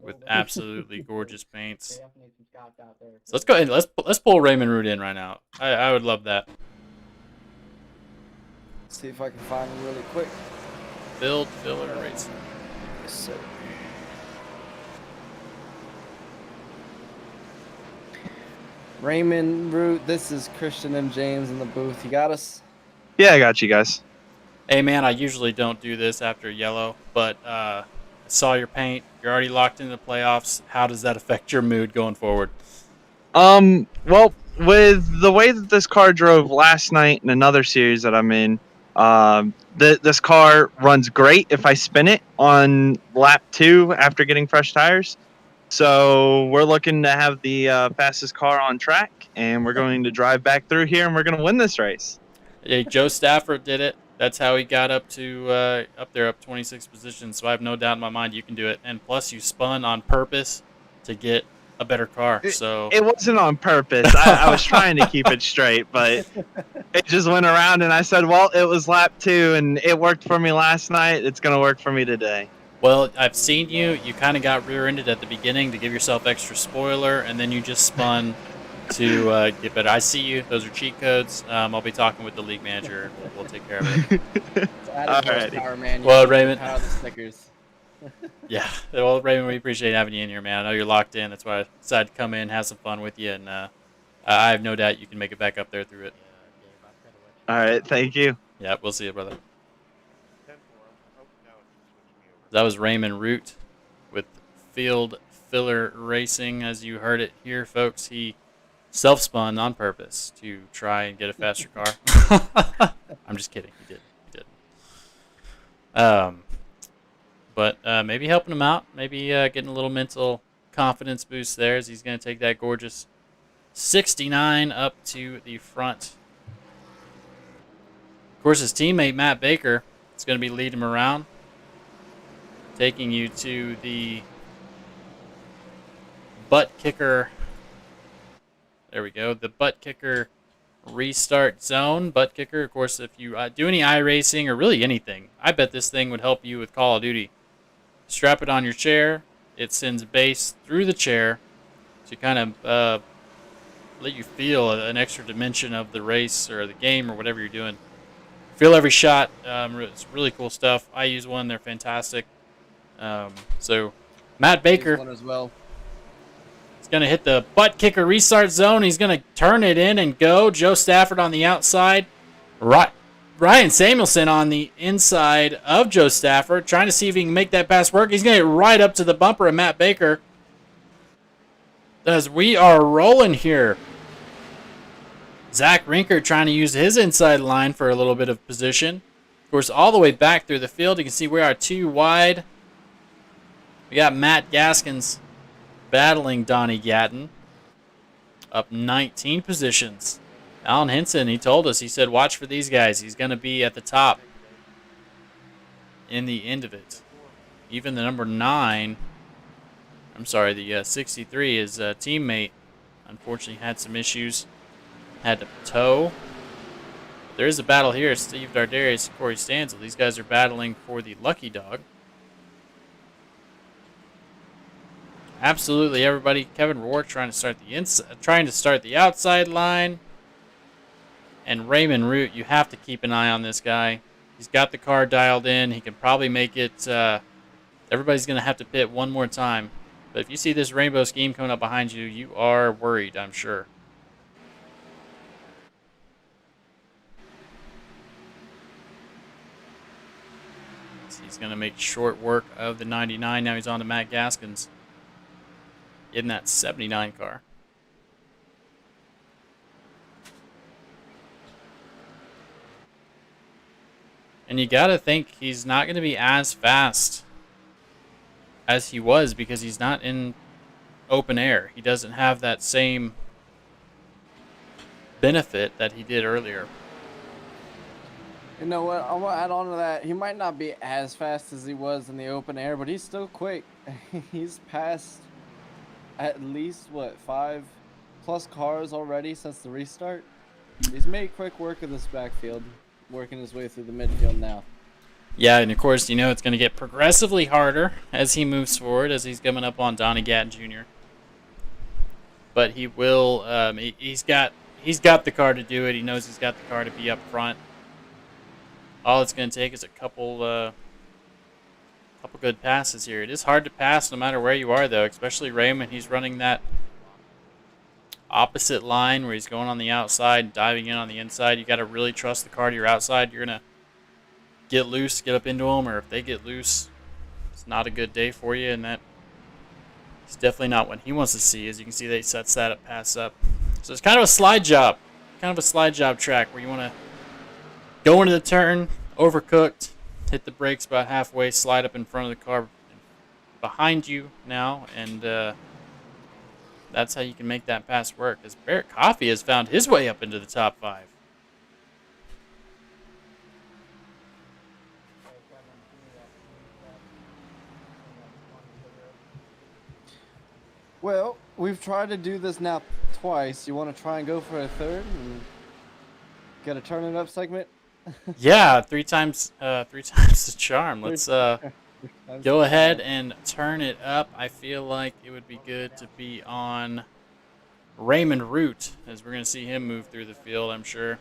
with absolutely gorgeous paints. So let's go ahead. Let's pull Raymond Root in right now. I would love that. See if I can find him really quick. Build filler race. Yes, sir. Raymond Root, this is Christian and James in the booth. You got us? Yeah, I got you guys. Hey man, I usually don't do this after yellow, but I saw your paint. You're already locked into the playoffs. How does that affect your mood going forward? Well, with the way that this car drove last night in another series that I'm in, this car runs great if I spin it on lap 2 after getting fresh tires. So we're looking to have the fastest car on track, and we're going to drive back through here, and we're going to win this race. Yeah, Joe Stafford did it. That's how he got up to up 26 positions. So I have no doubt in my mind you can do it. And plus, you spun on purpose to get a better car. So It wasn't on purpose. I was trying to keep it straight, but it just went around, and I said, well, it was lap 2, and it worked for me last night. It's going to work for me today. well, I've seen you. You kind of got rear-ended at the beginning to give yourself extra spoiler, and then you just spun to get better. I see you. Those are cheat codes. I'll be talking with the league manager. We'll take care of it. Alrighty. Well, Raymond. Power the stickers. Yeah. Well, Raymond, we appreciate having you in here, man. I know you're locked in. That's why I decided to come in, have some fun with you, and I have no doubt you can make it back up there through it. All right, thank you. Yeah, we'll see you, brother. That was Raymond Root with Field Filler Racing. As you heard it here, folks, he self-spun on purpose to try and get a faster car. I'm just kidding. He did. But maybe helping him out. Maybe getting a little mental confidence boost there as he's going to take that gorgeous 69 up to the front. Of course, his teammate, Matt Baker, is going to be leading him around, taking you to the butt kicker. There we go. The butt kicker restart zone. Butt kicker, of course, if you do any iRacing or really anything, I bet this thing would help you with Call of Duty. Strap it on your chair. It sends base through the chair to kind of let you feel an extra dimension of the race or the game or whatever you're doing. Feel every shot. It's really cool stuff. I use one. They're fantastic. So Matt Baker One as well. is going to hit the butt kicker restart zone. He's going to turn it in and go. Joe Stafford on the outside. Ryan Samuelson on the inside of Joe Stafford, trying to see if he can make that pass work. He's going to get right up to the bumper of Matt Baker. As we are rolling here. Zach Rinker trying to use his inside line for a little bit of position. Of course, all the way back through the field, you can see we are 2 wide. We got Matt Gaskins battling Donnie Gatton. Up 19 positions. Alan Henson, he told us, he said, watch for these guys. He's going to be at the top. in the end of it. Even the number 9, I'm sorry, the 63, his teammate, unfortunately had some issues. Had to tow. There is a battle here. Steve Dardarius and Corey Stanzel. These guys are battling for the lucky dog. Absolutely everybody. Kevin Rourke trying to start the outside line. And Raymond Root, you have to keep an eye on this guy. He's got the car dialed in. He can probably make it. Everybody's going to have to pit one more time. But if you see this rainbow scheme coming up behind you, you are worried, I'm sure. So he's going to make short work of the 99. Now he's on to Matt Gaskins in that 79 car. And you got to think he's not going to be as fast as he was because he's not in open air. He doesn't have that same benefit that he did earlier. You know what? I'm gonna add on to that. He might not be as fast as he was in the open air, but he's still quick. He's passed at least, what, 5+ cars already since the restart. He's made quick work of this backfield, working his way through the midfield now. Yeah, and of course, you know it's going to get progressively harder as he moves forward, as he's coming up on Donnie Gatton Jr. But he will. He's got the car to do it. He knows he's got the car to be up front. All it's going to take is a couple good passes here. It is hard to pass no matter where you are, though, especially Raymond. He's running that opposite line where he's going on the outside, diving in on the inside. You got to really trust the car to your outside. You're going to get loose, get up into them, or if they get loose, it's not a good day for you, and that is definitely not what he wants to see. As you can see, they sets that up, pass up. So it's kind of a slide job track where you want to go into the turn, overcooked, hit the brakes about halfway, slide up in front of the car behind you now, and that's how you can make that pass work. As Barrett Coffey has found his way up into the top 5. Well, we've tried to do this now twice. You want to try and go for a third and get a turn it up segment? Yeah, three times the charm. Let's go ahead and turn it up. I feel like it would be good to be on Raymond Root, as we're going to see him move through the field, I'm sure.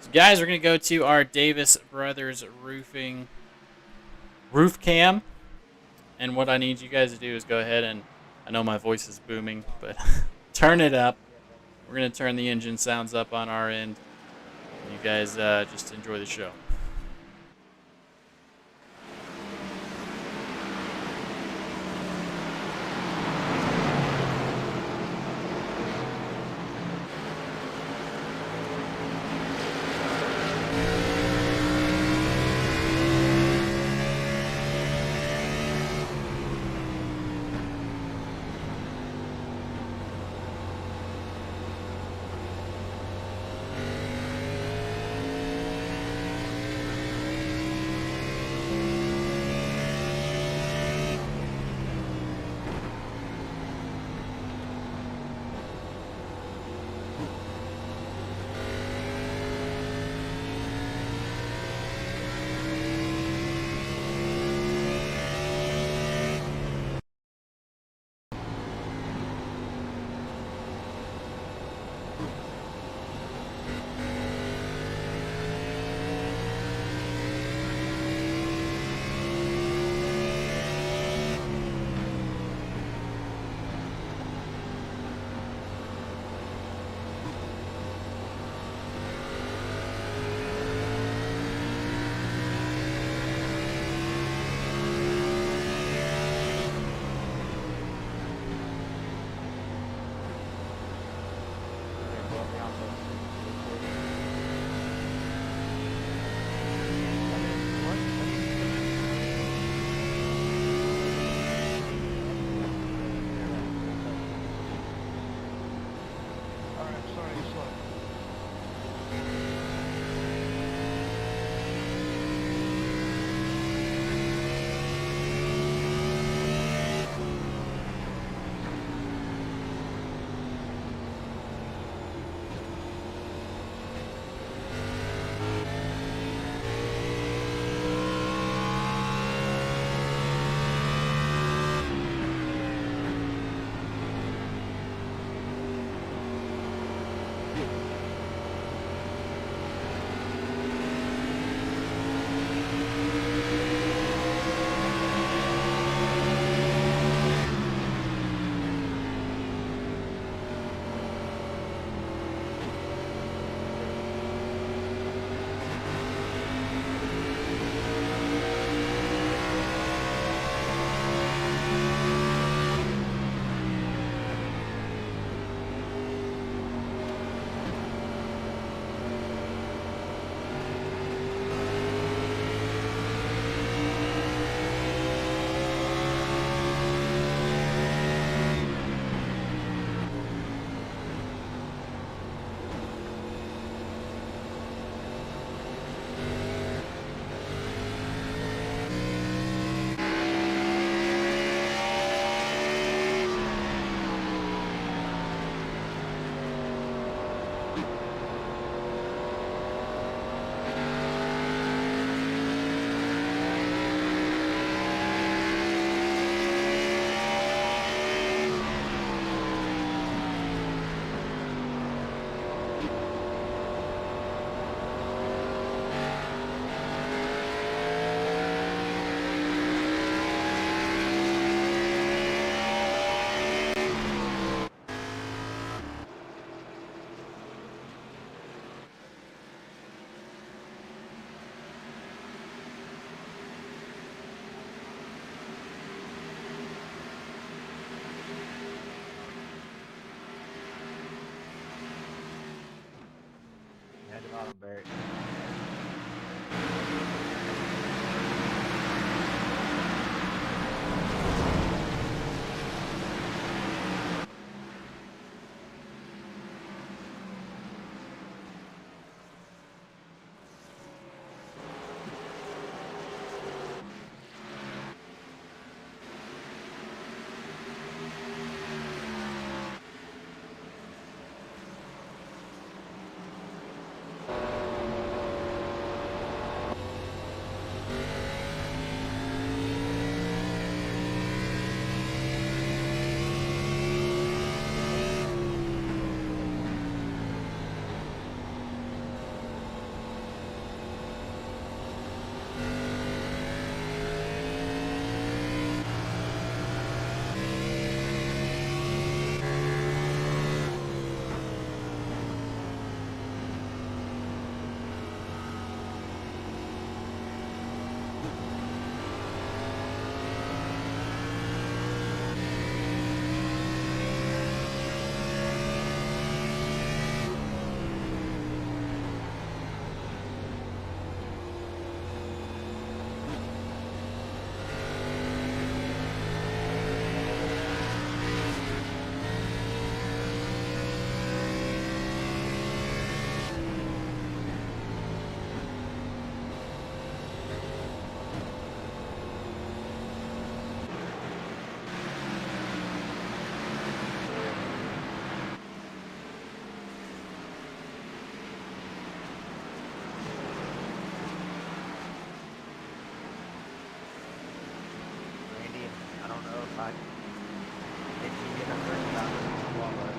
So, guys, we're going to go to our Davis Brothers Roofing roof cam. And what I need you guys to do is go ahead and, I know my voice is booming, but turn it up. We're going to turn the engine sounds up on our end. You guys just enjoy the show. I if you get a first down, swallow it.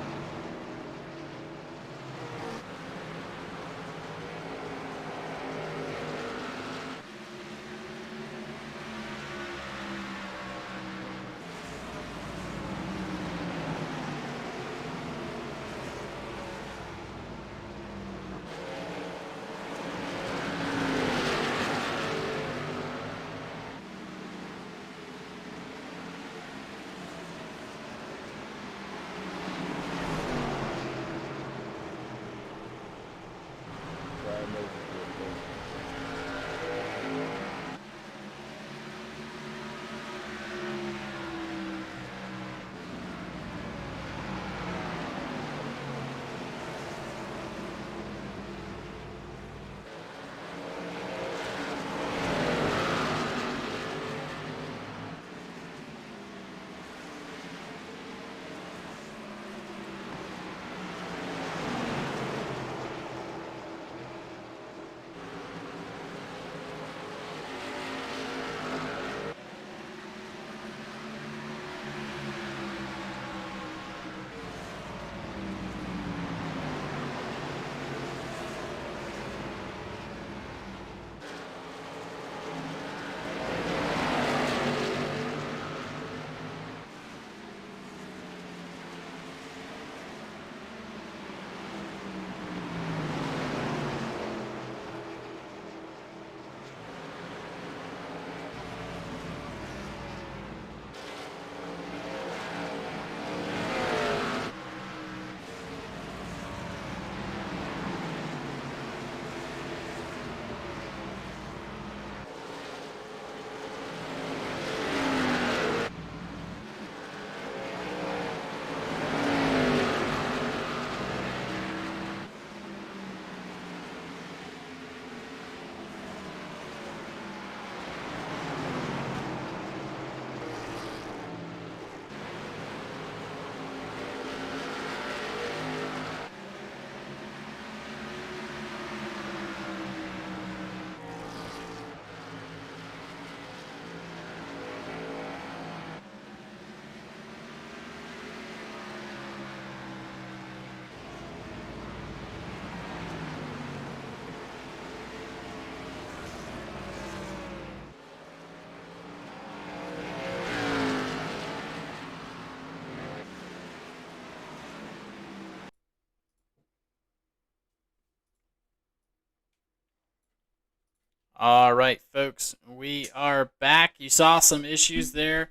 All right, folks, we are back. You saw some issues there.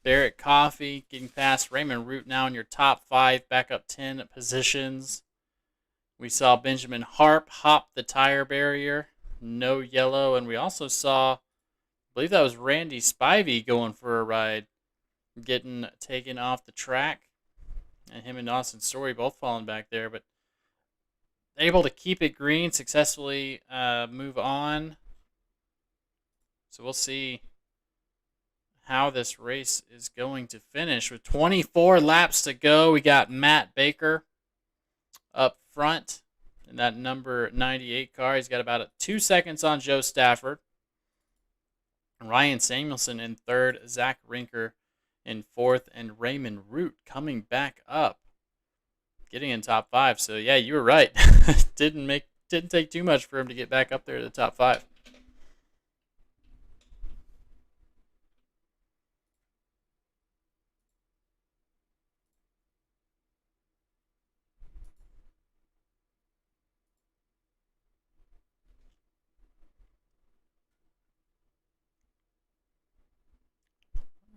Barrett Coffee getting past Raymond Root now in your top 5, back up 10 positions. We saw Benjamin Harp hop the tire barrier, no yellow, and we also saw, I believe that was Randy Spivey going for a ride, getting taken off the track, and him and Austin Story both falling back there, but able to keep it green, successfully move on. So we'll see how this race is going to finish. With 24 laps to go, we got Matt Baker up front in that number 98 car. He's got about 2 seconds on Joe Stafford. Ryan Samuelson in third, Zach Rinker in fourth, and Raymond Root coming back up, getting in top 5. So yeah, you were right. Didn't take too much for him to get back up there to the top 5.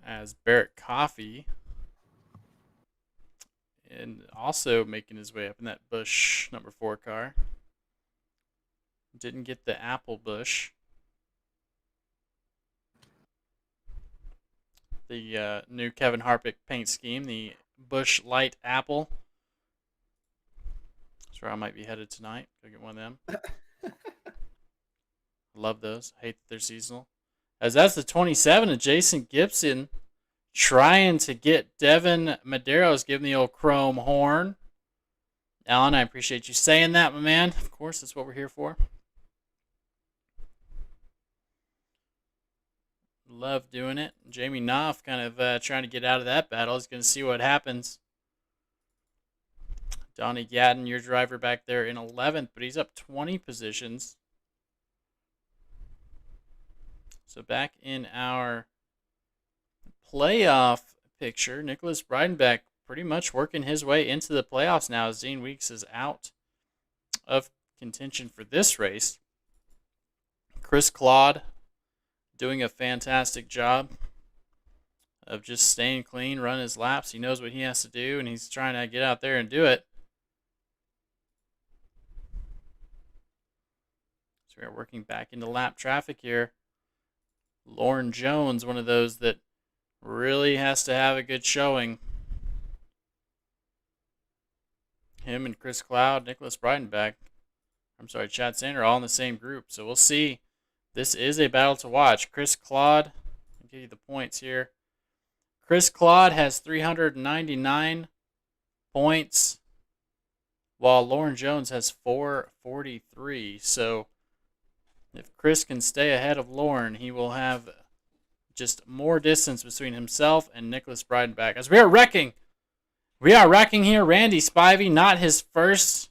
As Barrett Coffee, and also making his way up in that Busch number 4 car. Didn't get the apple Busch. The new Kevin Harvick paint scheme, the Busch Light Apple. That's where I might be headed tonight. Go get one of them. Love those. Hate that they're seasonal. As that's the 27 of Jason Gibson trying to get Devin Medeiros giving the old chrome horn. Alan, I appreciate you saying that, my man. Of course, that's what we're here for. love doing it. Jamie Knopf kind of trying to get out of that battle. He's going to see what happens. Donnie Gatton, your driver back there in 11th, but he's up 20 positions. So back in our playoff picture, Nicholas Breidenbach pretty much working his way into the playoffs now as Dean Weeks is out of contention for this race. Chris Claude doing a fantastic job of just staying clean, running his laps. He knows what he has to do, and he's trying to get out there and do it. So we're working back into lap traffic here. Lauren Jones, one of those that really has to have a good showing. Him and Chris Cloud, Nicholas Breidenbach, Chad Sander, all in the same group. So we'll see. This is a battle to watch. Chris Claude, I'll give you the points here. Chris Claude has 399 points, while Lauren Jones has 443. So if Chris can stay ahead of Lauren, he will have just more distance between himself and Nicholas Breidenbach. As we are wrecking here. Randy Spivey, not his first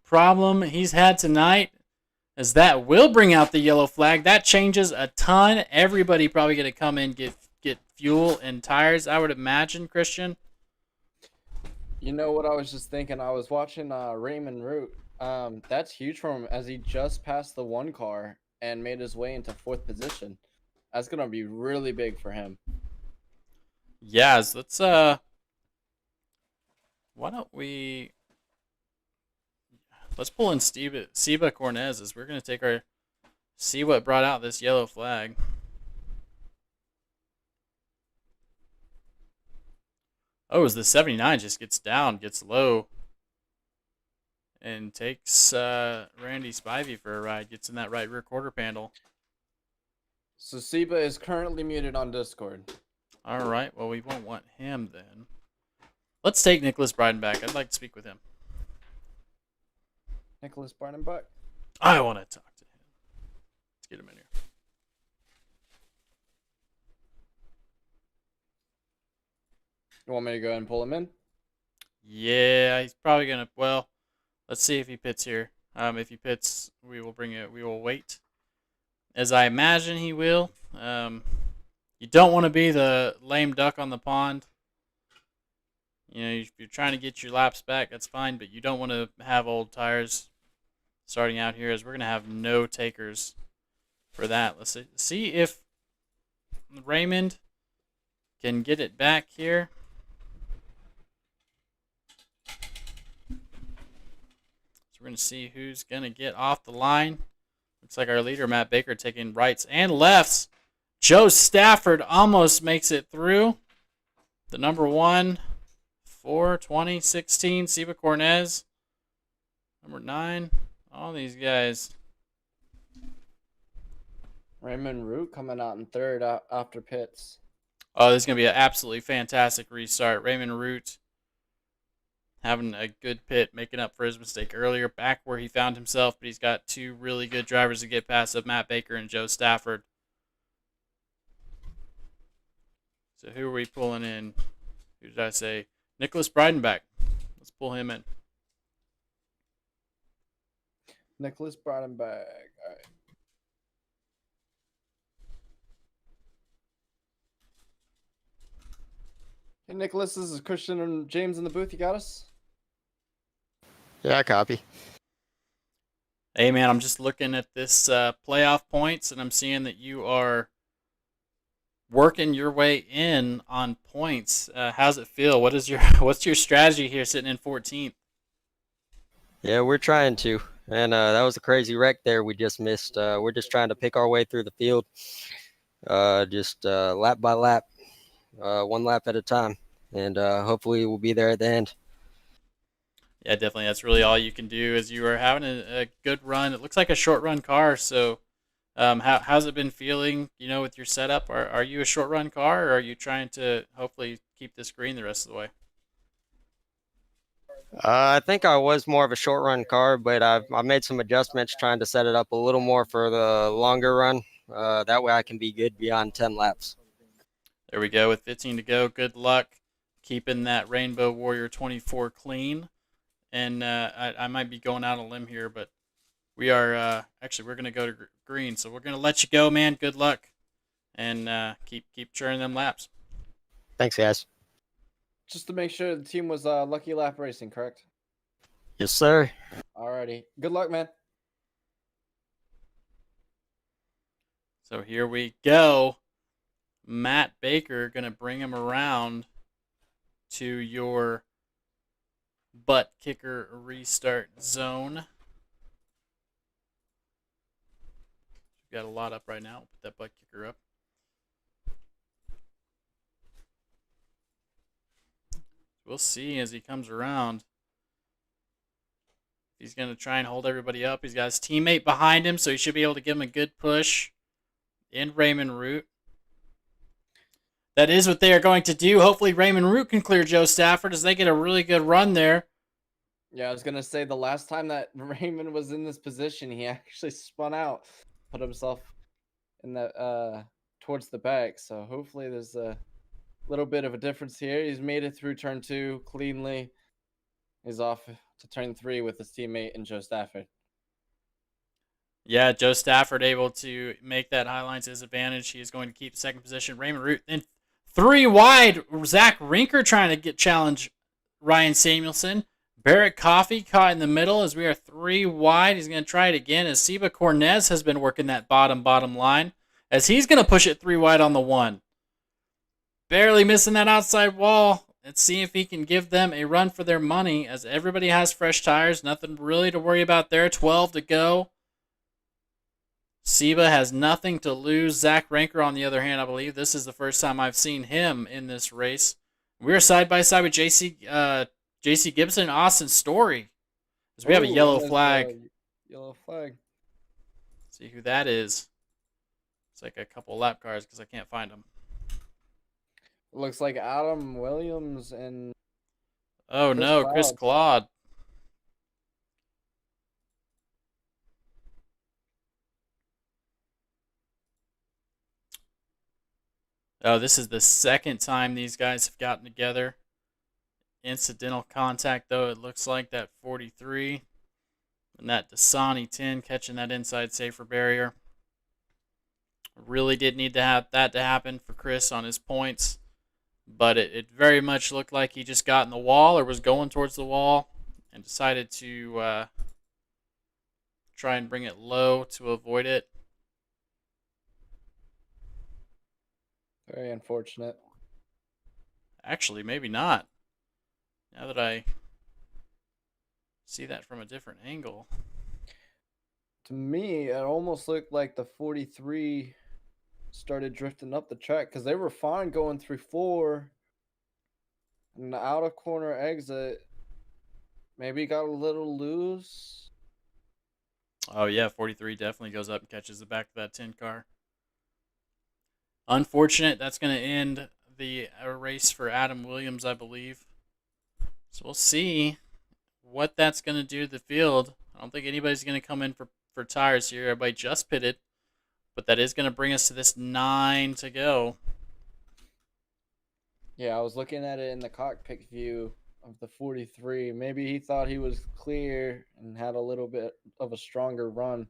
problem he's had tonight, as that will bring out the yellow flag. That changes a ton. Everybody probably going to come in, get fuel and tires, I would imagine, Christian. You know what I was just thinking? I was watching Raymond Root. That's huge for him, as he just passed the one car and made his way into 4th position. That's going to be really big for him. Yes, let's why don't we let's pull in Seba Cornez, as we're going to see what brought out this yellow flag. Oh, as the 79 just gets down, gets low, and takes Randy Spivey for a ride, gets in that right rear quarter panel. So Seba is currently muted on Discord. All right, well, we won't want him then. Let's take Nicholas Breidenbach. I'd like to speak with him. Nicholas Breidenbach. I want to talk to him. Let's get him in here. You want me to go ahead and pull him in? Yeah, he's probably going to, well, let's see if he pits here. If he pits, we will wait. As I imagine he will. You don't want to be the lame duck on the pond. You know, if you're trying to get your laps back, that's fine, but you don't want to have old tires starting out here, as we're going to have no takers for that. Let's see if Raymond can get it back here. So we're going to see who's going to get off the line. Looks like our leader, Matt Baker, taking rights and lefts. Joe Stafford almost makes it through. The number 1, 4, 20, 16, Seba Cornez. Number 9, all these guys. Raymond Root coming out in 3rd after pits. Oh, this is going to be an absolutely fantastic restart. Raymond Root having a good pit, making up for his mistake earlier, back where he found himself, but he's got 2 really good drivers to get past of Matt Baker and Joe Stafford. So who are we pulling in? Who did I say? Nicholas Breidenbach. Let's pull him in. Nicholas Breidenbach. All right. Hey, Nicholas, this is Christian and James in the booth. You got us? Yeah, copy. Hey, man, I'm just looking at this playoff points, and I'm seeing that you are working your way in on points. How's it feel? What's your strategy here sitting in 14th? Yeah, we're trying to. And that was a crazy wreck there we just missed. We're just trying to pick our way through the field, just lap by lap, 1 lap at a time. And hopefully we'll be there at the end. Yeah, definitely. That's really all you can do, as you are having a good run. It looks like a short run car, so how's it been feeling, with your setup? Are you a short run car, or are you trying to hopefully keep this green the rest of the way? I think I was more of a short run car, but I made some adjustments trying to set it up a little more for the longer run. That way I can be good beyond 10 laps. There we go with 15 to go. Good luck keeping that Rainbow Warrior 24 clean. And I might be going out on a limb here, but we are actually we're gonna go to green, so we're gonna let you go, man. Good luck, and keep churning them laps. Thanks, guys. Just to make sure the team was Lucky Lap Racing, correct? Yes, sir. Alrighty. Good luck, man. So here we go. Matt Baker gonna bring him around to your butt kicker restart zone. We've got a lot up right now. We'll put that butt kicker up. We'll see as he comes around. He's going to try and hold everybody up. He's got his teammate behind him, so he should be able to give him a good push in Raymond Root. That is what they are going to do. Hopefully Raymond Root can clear Joe Stafford as they get a really good run there. Yeah, I was going to say the last time that Raymond was in this position, he actually spun out, put himself in that towards the back. So hopefully there's a little bit of a difference here. He's made it through turn 2 cleanly. He's off to turn 3 with his teammate and Joe Stafford. Yeah, Joe Stafford able to make that high line to his advantage. He is going to keep second position. Raymond Root then 3 wide. Zach Rinker trying to challenge Ryan Samuelson. Barrett Coffey caught in the middle as we are 3 wide. He's going to try it again as Seba Cornez has been working that bottom line as he's going to push it 3 wide on the 1. Barely missing that outside wall. Let's see if he can give them a run for their money as everybody has fresh tires. Nothing really to worry about there. 12 to go. Seba has nothing to lose. Zach Ranker, on the other hand, I believe this is the first time I've seen him in this race. We're side by side with JC Gibson and Austin Story. As we have a yellow flag. Yellow flag. Let's see who that is. It's like a couple lap cars because I can't find them. Looks like Adam Williams and oh Chris no, Cloud. Chris Claude. Oh, this is the second time these guys have gotten together. Incidental contact, though, it looks like that 43. And that Dasani 10 catching that inside safer barrier. Really did need to have that to happen for Chris on his points. But it very much looked like he just got in the wall or was going towards the wall and decided to try and bring it low to avoid it. Very unfortunate. Actually, maybe not. Now that I see that from a different angle. To me, it almost looked like the 43 started drifting up the track because they were fine going through 4. And the out of corner exit maybe got a little loose. Oh, yeah, 43 definitely goes up and catches the back of that 10 car. Unfortunate. That's going to end the race for Adam Williams, I believe. So we'll see what that's going to do to the field. I don't think anybody's going to come in for tires here. Everybody just pitted. But that is going to bring us to this 9 to go. Yeah, I was looking at it in the cockpit view of the 43. Maybe he thought he was clear and had a little bit of a stronger run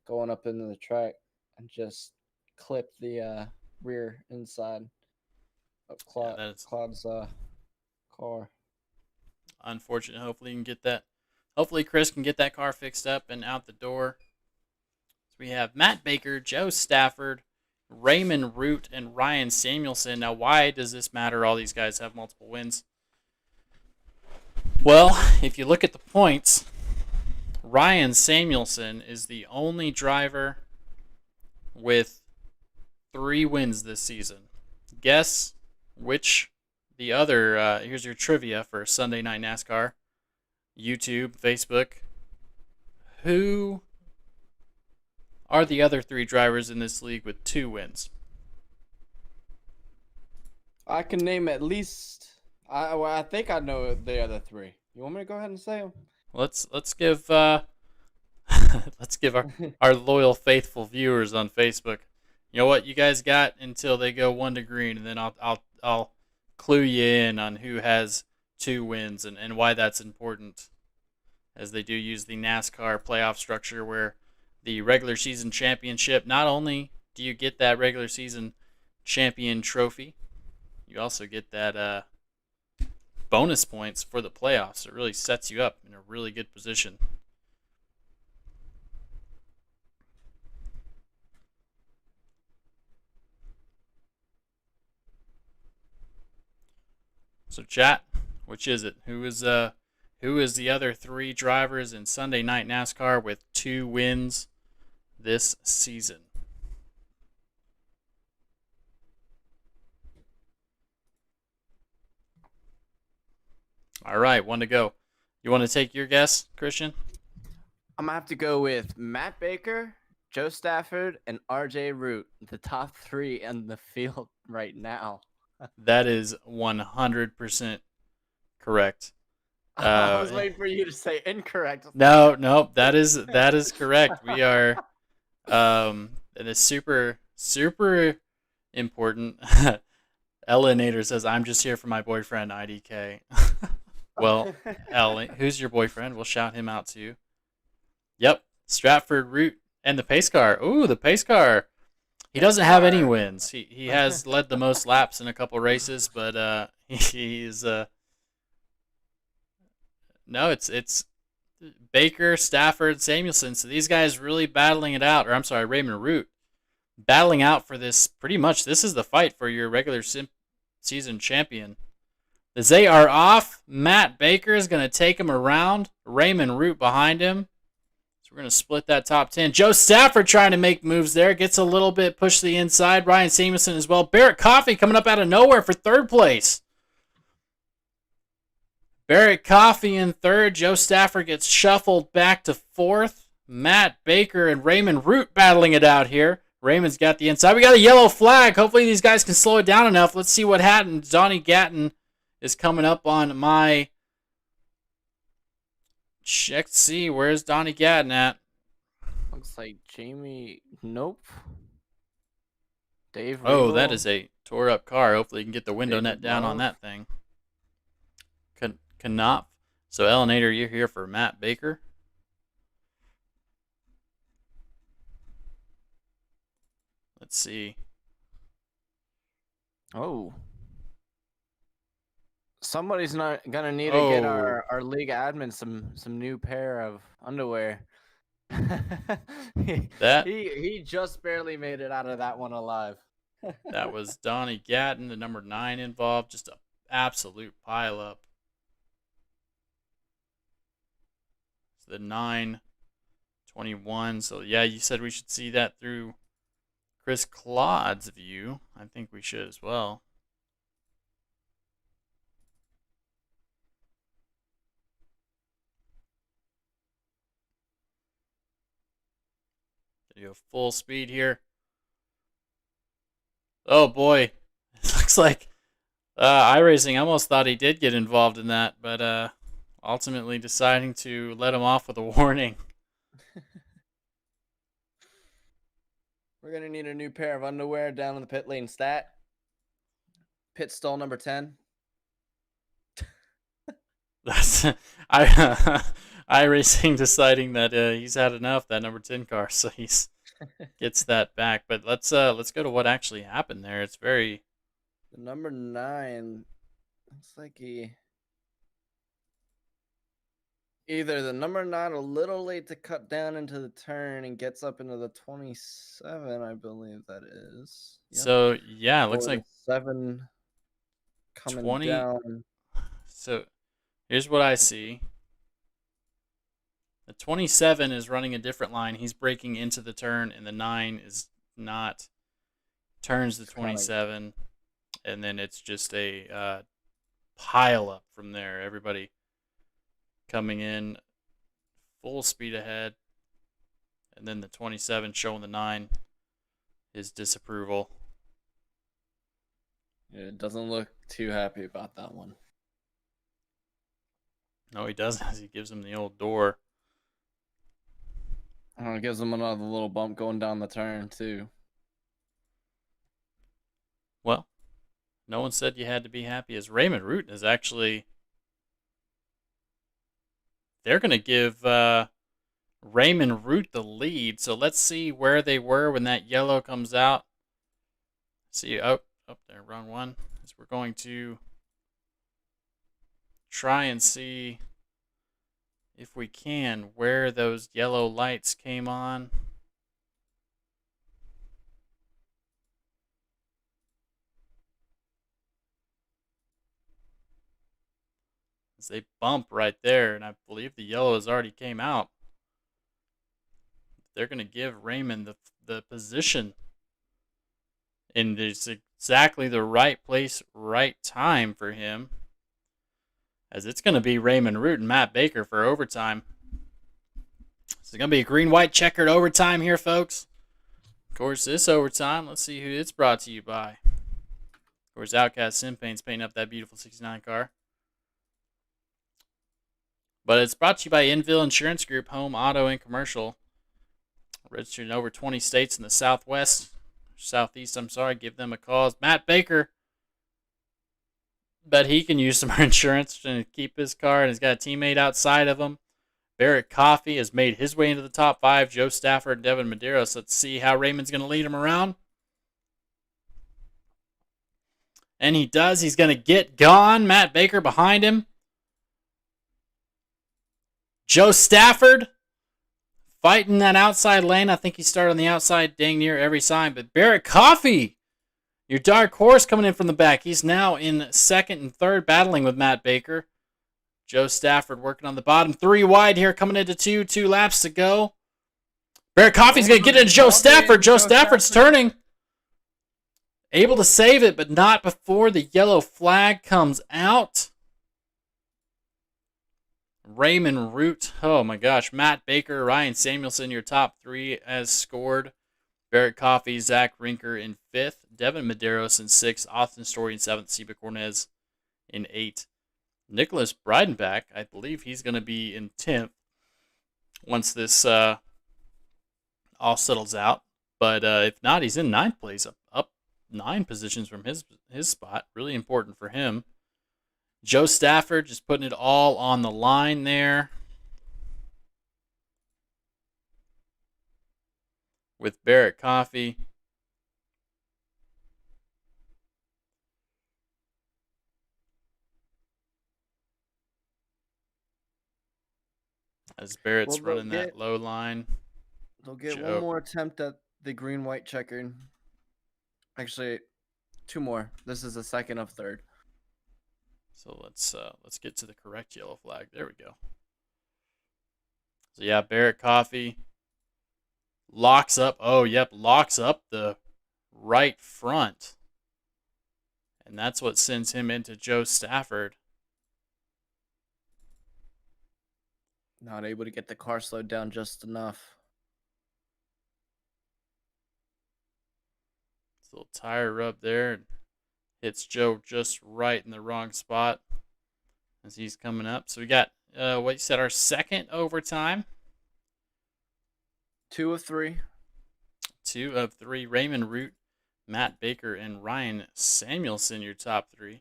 going up into the track and just clipped the rear inside of Claude's car. Unfortunate. Hopefully you can get that. Hopefully Chris can get that car fixed up and out the door. So we have Matt Baker, Joe Stafford, Raymond Root, and Ryan Samuelson. Now, why does this matter? All these guys have multiple wins. Well, if you look at the points, Ryan Samuelson is the only driver with 3 wins this season. Guess which the other, here's your trivia for Sunday Night NASCAR, YouTube, Facebook. Who are the other 3 drivers in this league with 2 wins? I can name at least. I think I know the other 3. You want me to go ahead and say them? Let's give let's give our loyal faithful viewers on Facebook You know what? You guys got until they go 1 to green, and then I'll clue you in on who has 2 wins and why that's important, as they do use the NASCAR playoff structure where the regular season championship, not only do you get that regular season champion trophy, you also get that bonus points for the playoffs. It really sets you up in a really good position. So chat, which is it? Who is the other 3 drivers in Sunday Night NASCAR with 2 wins this season? All right, 1 to go. You want to take your guess, Christian? I'm gonna have to go with Matt Baker, Joe Stafford, and RJ Root, the top 3 in the field right now. That is 100% correct. I was waiting for you to say incorrect. No, that is correct. We are it is super important. Elenator says, I'm just here for my boyfriend, IDK. Well, Ellie, who's your boyfriend? We'll shout him out to you. Yep, Stratford Root and the pace car. Ooh, the pace car. He doesn't have any wins. He has led the most laps in a couple races, but he's no, it's Baker, Stafford, Samuelson. So these guys really battling it out. Or I'm sorry, Raymond Root battling out for this. Pretty much, this is the fight for your regular season champion. As they are off, Matt Baker is going to take him around. Raymond Root behind him. So we're going to split that top 10. Joe Stafford trying to make moves there. Gets a little bit pushed to the inside. Ryan Samuelson as well. Barrett Coffey coming up out of nowhere for 3rd place. Barrett Coffey in 3rd. Joe Stafford gets shuffled back to 4th. Matt Baker and Raymond Root battling it out here. Raymond's got the inside. We got a yellow flag. Hopefully these guys can slow it down enough. Let's see what happens. Donnie Gatton is coming up on my... Check to see. Where's Donnie Gatton at? Looks like Jamie... Nope. Dave Oh, Regal. that is a tore-up car. Hopefully you can get the window David net down on Love. that thing. Knopf. So, Elenator, you're here for Matt Baker. Let's see. Oh. Somebody's not gonna need to get our league admin some new pair of underwear. he just barely made it out of that one alive. That was Donnie Gatton, the number 9 involved. Just an absolute pileup. The 921. So yeah, you said we should see that through Chris Claude's view. I think we should as well. Gonna go full speed here. Oh boy, it looks like iRacing almost thought he did get involved in that, but ultimately deciding to let him off with a warning. We're going to need a new pair of underwear down in the pit lane stat. Pit stall number 10. That's iRacing deciding that he's had enough, that number 10 car, so he's gets that back. But let's go to what actually happened there. It's very... The number 9 looks like he... Either the number 9 a little late to cut down into the turn and gets up into the 27, I believe that is. Yep. So, yeah, it looks like 7 coming 20 down. So, here's what I see. The 27 is running a different line. He's breaking into the turn, and the 9 is not. Turns the 27, and then it's just a pile up from there. Everybody coming in full speed ahead, and then the 27 showing the 9 his disapproval. Yeah, it doesn't look too happy about that one. No, he doesn't. He gives him the old door. It gives him another little bump going down the turn too. Well, no one said you had to be happy, as Raymond Root is actually... They're going to give Raymond Root the lead. So let's see where they were when that yellow comes out. See, oh, there, wrong one. So we're going to try and see if we can where those yellow lights came on. They bump right there, and I believe the yellow has already came out. They're going to give Raymond the position. And it's exactly the right place, right time for him. As it's going to be Raymond Root and Matt Baker for overtime. It's going to be a green-white checkered overtime here, folks. Of course, this overtime, let's see who it's brought to you by. Of course, Outcast Simpain's painting up that beautiful 69 car. But it's brought to you by Inville Insurance Group, home, auto, and commercial. Registered in over 20 states in the Southwest. Southeast, I'm sorry. Give them a call. Matt Baker. Bet he can use some insurance to keep his car, and he's got a teammate outside of him. Barrett Coffey has made his way into the top 5. Joe Stafford and Devin Medeiros. Let's see how Raymond's going to lead him around. And he does. He's going to get gone. Matt Baker behind him. Joe Stafford fighting that outside lane. I think he started on the outside dang near every sign. But Barrett Coffey, your dark horse, coming in from the back. He's now in second and third, battling with Matt Baker. Joe Stafford working on the bottom. 3 wide here, coming into 2 laps to go. Barrett Coffey's going to get into Joe Stafford. Joe Stafford's turning. Able to save it, but not before the yellow flag comes out. Raymond Root, oh my gosh, Matt Baker, Ryan Samuelson, your top 3 as scored. Barrett Coffey, Zach Rinker in 5th. Devin Medeiros in 6th. Austin Story in 7th. Seba Cornez in 8th. Nicholas Breidenbach, I believe he's going to be in 10th once this all settles out. But if not, he's in 9th place, up 9 positions from his spot. Really important for him. Joe Stafford just putting it all on the line there. With Barrett Coffey. As Barrett's running that low line. They'll get one more attempt at the green-white checkered. Actually, 2 more. This is the second of third. So let's get to the correct yellow flag. There we go. So yeah, Barrett Coffey locks up. Oh, yep, locks up the right front. And that's what sends him into Joe Stafford. Not able to get the car slowed down just enough. This little tire rub there. Hits Joe just right in the wrong spot as he's coming up. So we got, what you said, our second overtime. 2 of 3. 2 of 3. Raymond Root, Matt Baker, and Ryan Samuelson, your top 3.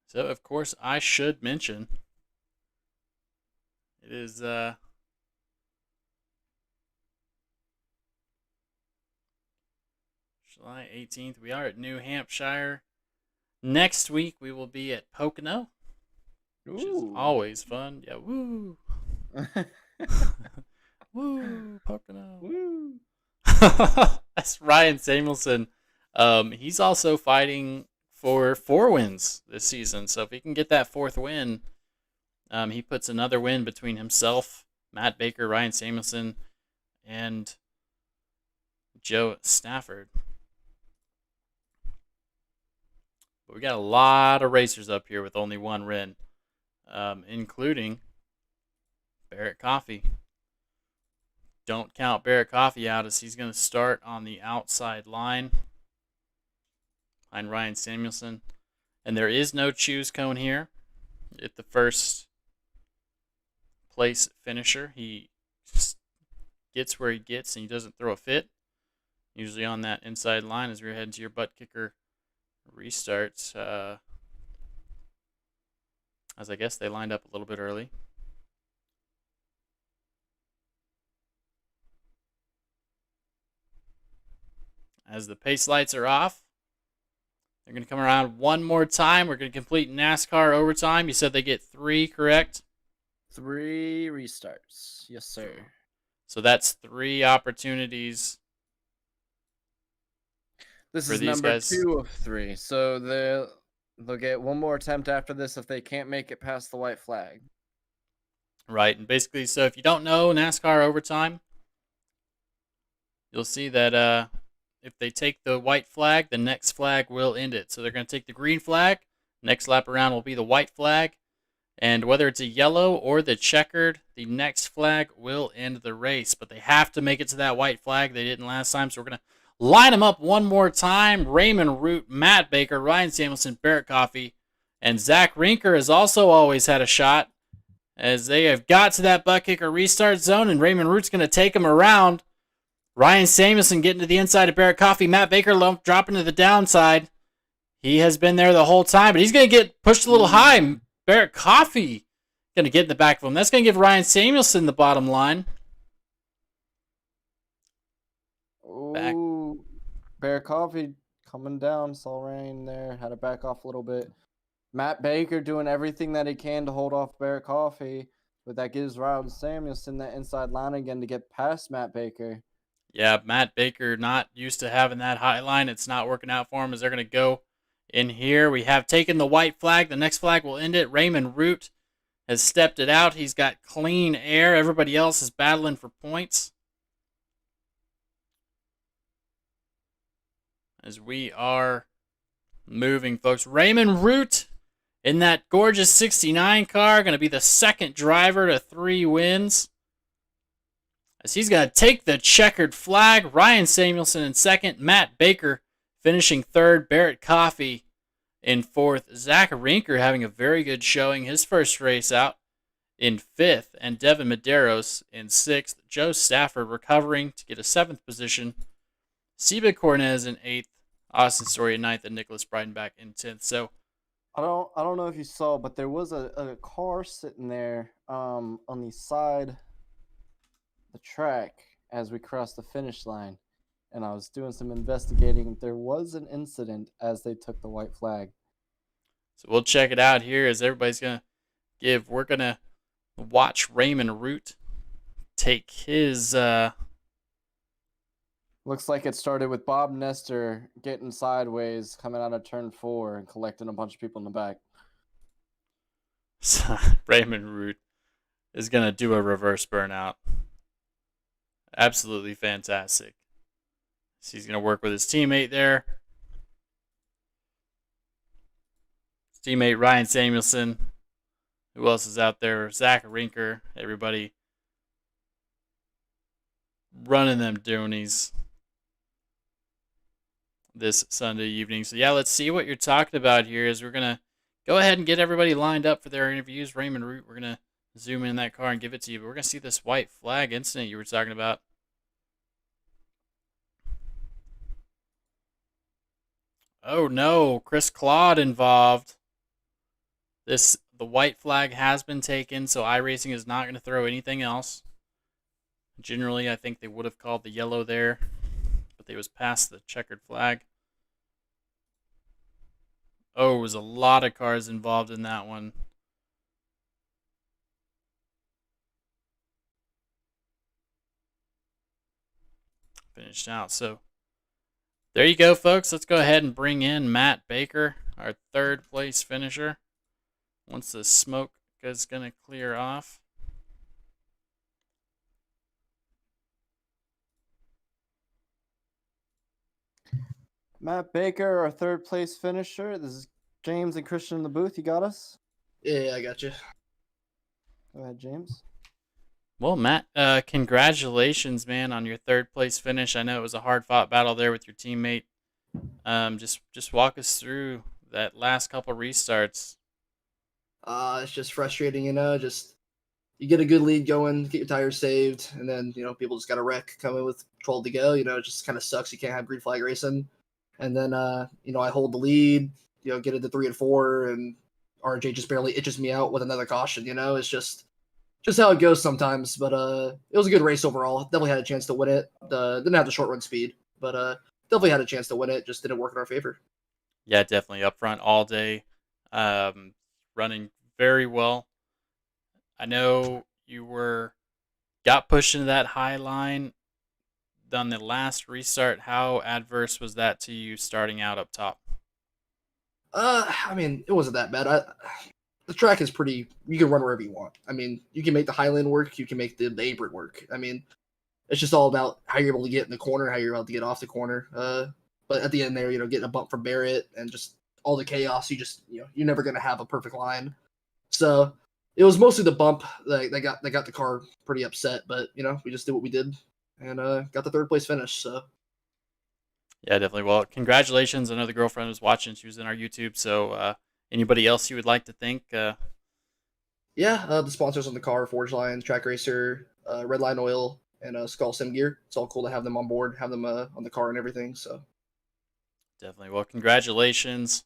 So, of course, I should mention it is July 18th. We are at New Hampshire. Next week, we will be at Pocono, which is always fun. Yeah, woo. Woo, Pocono. Woo. That's Ryan Samuelson. He's also fighting for 4 wins this season. So if he can get that 4th win, he puts another win between himself, Matt Baker, Ryan Samuelson, and Joe Stafford. But we got a lot of racers up here with only 1 win, including Barrett Coffey. Don't count Barrett Coffey out, as he's going to start on the outside line behind Ryan Samuelson. And there is no choose cone here at the first place finisher. He gets where he gets and he doesn't throw a fit. Usually on that inside line as we're heading to your butt kicker restarts. As I guess they lined up a little bit early. As the pace lights are off, they're going to come around one more time. We're going to complete NASCAR overtime. You said they get 3, correct? 3 restarts. Yes, sir. So that's 3 opportunities. This for is these number guys. 2 of 3. So they'll get one more attempt after this if they can't make it past the white flag. Right, and basically, so if you don't know NASCAR overtime, you'll see that if they take the white flag, the next flag will end it. So they're going to take the green flag. Next lap around will be the white flag. And whether it's a yellow or the checkered, the next flag will end the race. But they have to make it to that white flag. They didn't last time, so we're going to line them up one more time. Raymond Root, Matt Baker, Ryan Samuelson, Barrett Coffey, and Zach Rinker has also always had a shot as they have got to that butt kicker restart zone, and Raymond Root's going to take them around. Ryan Samuelson getting to the inside of Barrett Coffey. Matt Baker dropping to the downside. He has been there the whole time, but he's going to get pushed a little high. Barrett Coffey going to get in the back of him. That's going to give Ryan Samuelson the bottom line. Back. Ooh, Barrett Coffey coming down. Saw rain there. Had to back off a little bit. Matt Baker doing everything that he can to hold off Barrett Coffey, but that gives Ryan Samuelson that inside line again to get past Matt Baker. Yeah, Matt Baker not used to having that high line. It's not working out for him as they're going to go in here. We have taken the white flag. The next flag will end it. Raymond Root has stepped it out. He's got clean air. Everybody else is battling for points. As we are moving, folks. Raymond Root in that gorgeous 69 car, going to be the second driver to 3 wins. As he's going to take the checkered flag. Ryan Samuelson in second. Matt Baker finishing third. Barrett Coffey in fourth. Zach Rinker having a very good showing. His first race out in fifth. And Devin Medeiros in sixth. Joe Stafford recovering to get a 7th position. Seba Cornez in 8th. Austin Story in 9th. And Nicholas Breidenbach in 10th. So I don't know if you saw, but there was a car sitting there on the side of the track as we crossed the finish line, and I was doing some investigating. There was an incident as they took the white flag. So we'll check it out here as everybody's gonna give. We're gonna watch Raymond Root take his. Looks like it started with Bob Nestor getting sideways, coming out of turn 4 and collecting a bunch of people in the back. Raymond Root is going to do a reverse burnout. Absolutely fantastic. So he's going to work with his teammate there. His teammate Ryan Samuelson. Who else is out there? Zach Rinker. Everybody running them doonies this Sunday evening. So yeah, let's see what you're talking about here as we're going to go ahead and get everybody lined up for their interviews. Raymond Root, we're going to zoom in that car and give it to you. But we're going to see this white flag incident you were talking about. Oh no, Chris Claude involved. The white flag has been taken, so iRacing is not going to throw anything else. Generally, I think they would have called the yellow there, but they was past the checkered flag. Oh, it was a lot of cars involved in that one. Finished out. So there you go, folks. Let's go ahead and bring in Matt Baker, our 3rd place finisher. Once the smoke is going to clear off. Matt Baker, our 3rd place finisher. This is James and Christian in the booth. You got us? Yeah, I got you. Go ahead, James. Well, Matt, congratulations, man, on your 3rd place finish. I know it was a hard-fought battle there with your teammate. Just walk us through that last couple restarts. It's just frustrating, you get a good lead going, get your tires saved, and then people just got a wreck coming with 12 to go. It just kind of sucks. You can't have green flag racing, and then I hold the lead, get into 3 and 4, and RJ just barely itches me out with another caution. It's just how it goes sometimes. But it was a good race overall. Definitely had a chance to win it. Didn't have the short run speed, but definitely had a chance to win it. Just didn't work in our favor. Yeah, definitely up front all day, running very well. I know you got pushed into that high line on the last restart. How adverse was that to you starting out up top? I mean, it wasn't that bad. The track is pretty. You can run wherever you want. I mean, you can make the Highland work. You can make the apron work. I mean, it's just all about how you're able to get in the corner, how you're able to get off the corner. But at the end there, getting a bump from Barrett and just all the chaos, you're never gonna have a perfect line. So it was mostly the bump that got the car pretty upset. But we just did what we did and got the 3rd place finish. So. Yeah, definitely. Well, congratulations. I know the girlfriend was watching. She was in our YouTube. So anybody else you would like to thank? Yeah, the sponsors on the car, Forge Line, Track Racer, Redline Oil, and Skull Sim Gear. It's all cool to have them on board, have them on the car and everything. So Definitely. Well, congratulations.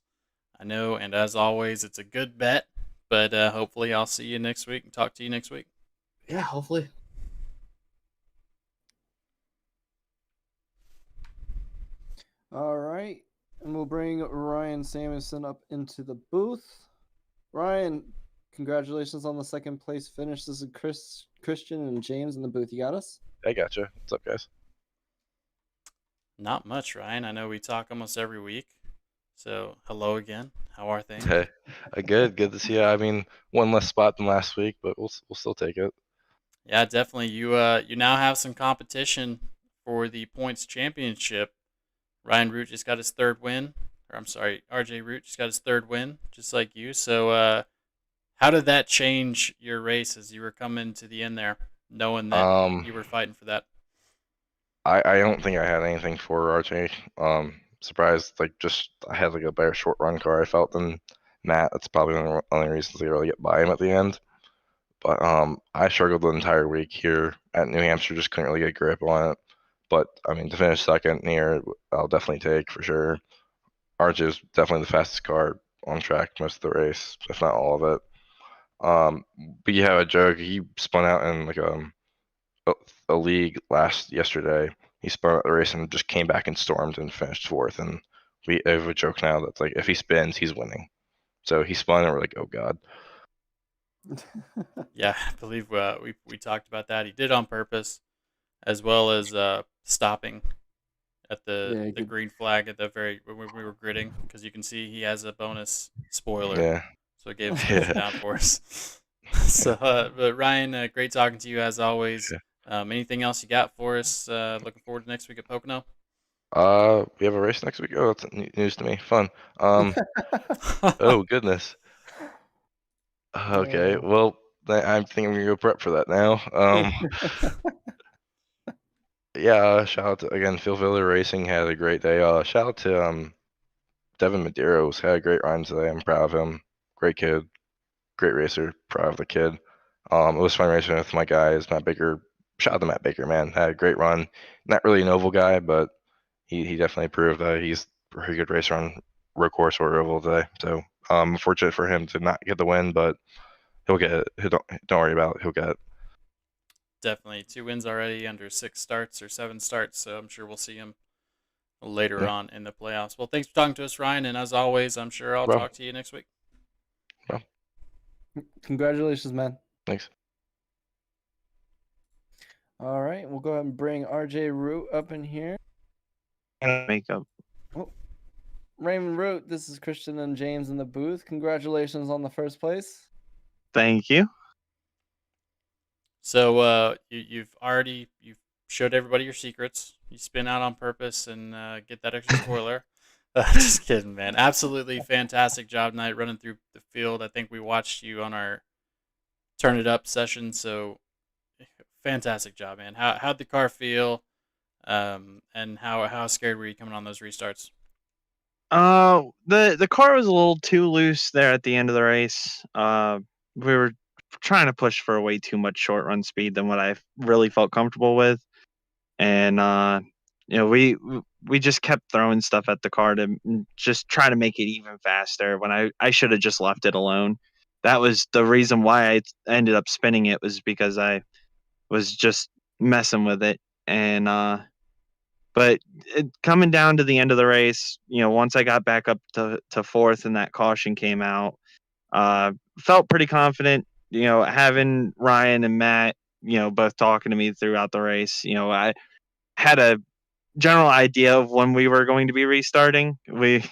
I know, and as always, it's a good bet. But hopefully I'll see you next week and talk to you next week. Yeah, hopefully. All right, and we'll bring Ryan Samuelson up into the booth. Ryan, congratulations on the 2nd place finish. This is Christian and James in the booth. You got us? I gotcha. What's up, guys? Not much, Ryan. I know we talk almost every week. So hello again. How are things? Hey, good to see you. I mean, one less spot than last week, but we'll still take it. Yeah, definitely. You now have some competition for the points championship. Ryan Root just got his 3rd win. Or I'm sorry, RJ Root just got his 3rd win, just like you. So how did that change your race as you were coming to the end there, knowing that you were fighting for that? I don't think I had anything for RJ. Surprised, I had a better short run car, I felt, than Matt. That's probably one of the only reasons to really get by him at the end. But I struggled the entire week here at New Hampshire, just couldn't really get a grip on it. But I mean, to finish 2nd here, I'll definitely take for sure. RJ is definitely the fastest car on track most of the race, if not all of it. But you have a joke. He spun out in a league yesterday. He spun out the race and just came back and stormed and finished 4th. And we have a joke now that's if he spins, he's winning. So he spun and we're like, oh god. Yeah, I believe we talked about that. He did on purpose, as well as stopping at the green flag at the when we were gridding, because you can see he has a bonus spoiler. Yeah. So it gave some downforce. So, but Ryan, great talking to you as always. Anything else you got for us? Looking forward to next week at Pocono. We have a race next week. Oh, that's news to me. Fun. Oh goodness. Okay, well, I'm thinking we're gonna go prep for that now. Yeah, shout out to, again, Phil Viller Racing had a great day. Shout out to Devin Medeiros, had a great run today. I'm proud of him. Great kid, great racer. Proud of the kid. It was fun racing with my guys, Matt Baker. Shout out to Matt Baker, man. Had a great run. Not really an oval guy, but he definitely proved that he's a pretty good racer on road course or oval today. So I'm fortunate for him to not get the win, but he'll get it. Don't worry about it. He'll get it. Definitely 2 wins already under 6 starts or 7 starts, so I'm sure we'll see him later on in the playoffs. Well, thanks for talking to us, Ryan, and as always, I'm sure I'll talk to you next week. Congratulations, man. Thanks. All right, we'll go ahead and bring RJ Root up in here. Makeup. Oh. Raymond Root, this is Christian and James in the booth. Congratulations on the 1st place. Thank you. So you've showed everybody your secrets. You spin out on purpose and get that extra spoiler. Just kidding, man. Absolutely fantastic job tonight running through the field. I think we watched you on our Turn It Up session. So fantastic job, man. How'd the car feel? And how scared were you coming on those restarts? The car was a little too loose there at the end of the race. We were trying to push for way too much short run speed than what I really felt comfortable with. And we just kept throwing stuff at the car to just try to make it even faster when I should have just left it alone. That was the reason why I ended up spinning it, was because I was just messing with it. And but coming down to the end of the race, once I got back up to fourth and that caution came out, felt pretty confident. Having Ryan and Matt, both talking to me throughout the race. I had a general idea of when we were going to be restarting. We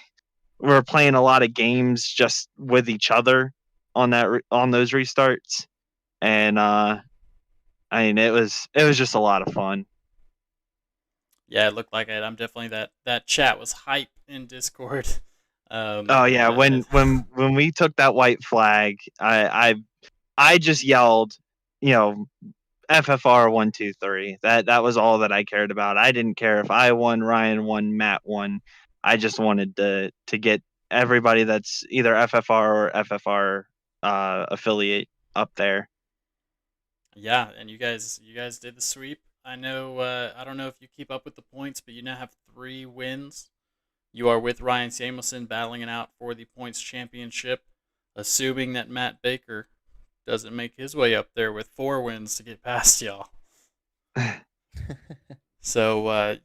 were playing a lot of games just with each other on those restarts, and it was just a lot of fun. Yeah, it looked like it. I'm definitely that chat was hype in Discord. Oh yeah, when we took that white flag, I just yelled, FFR 123. That was all that I cared about. I didn't care if I won, Ryan won, Matt won. I just wanted to get everybody that's either FFR or FFR affiliate up there. Yeah, and you guys did the sweep. I know. I don't know if you keep up with the points, but you now have 3 wins. You are with Ryan Samuelson battling it out for the points championship, assuming that Matt Baker doesn't make his way up there with 4 wins to get past y'all. So,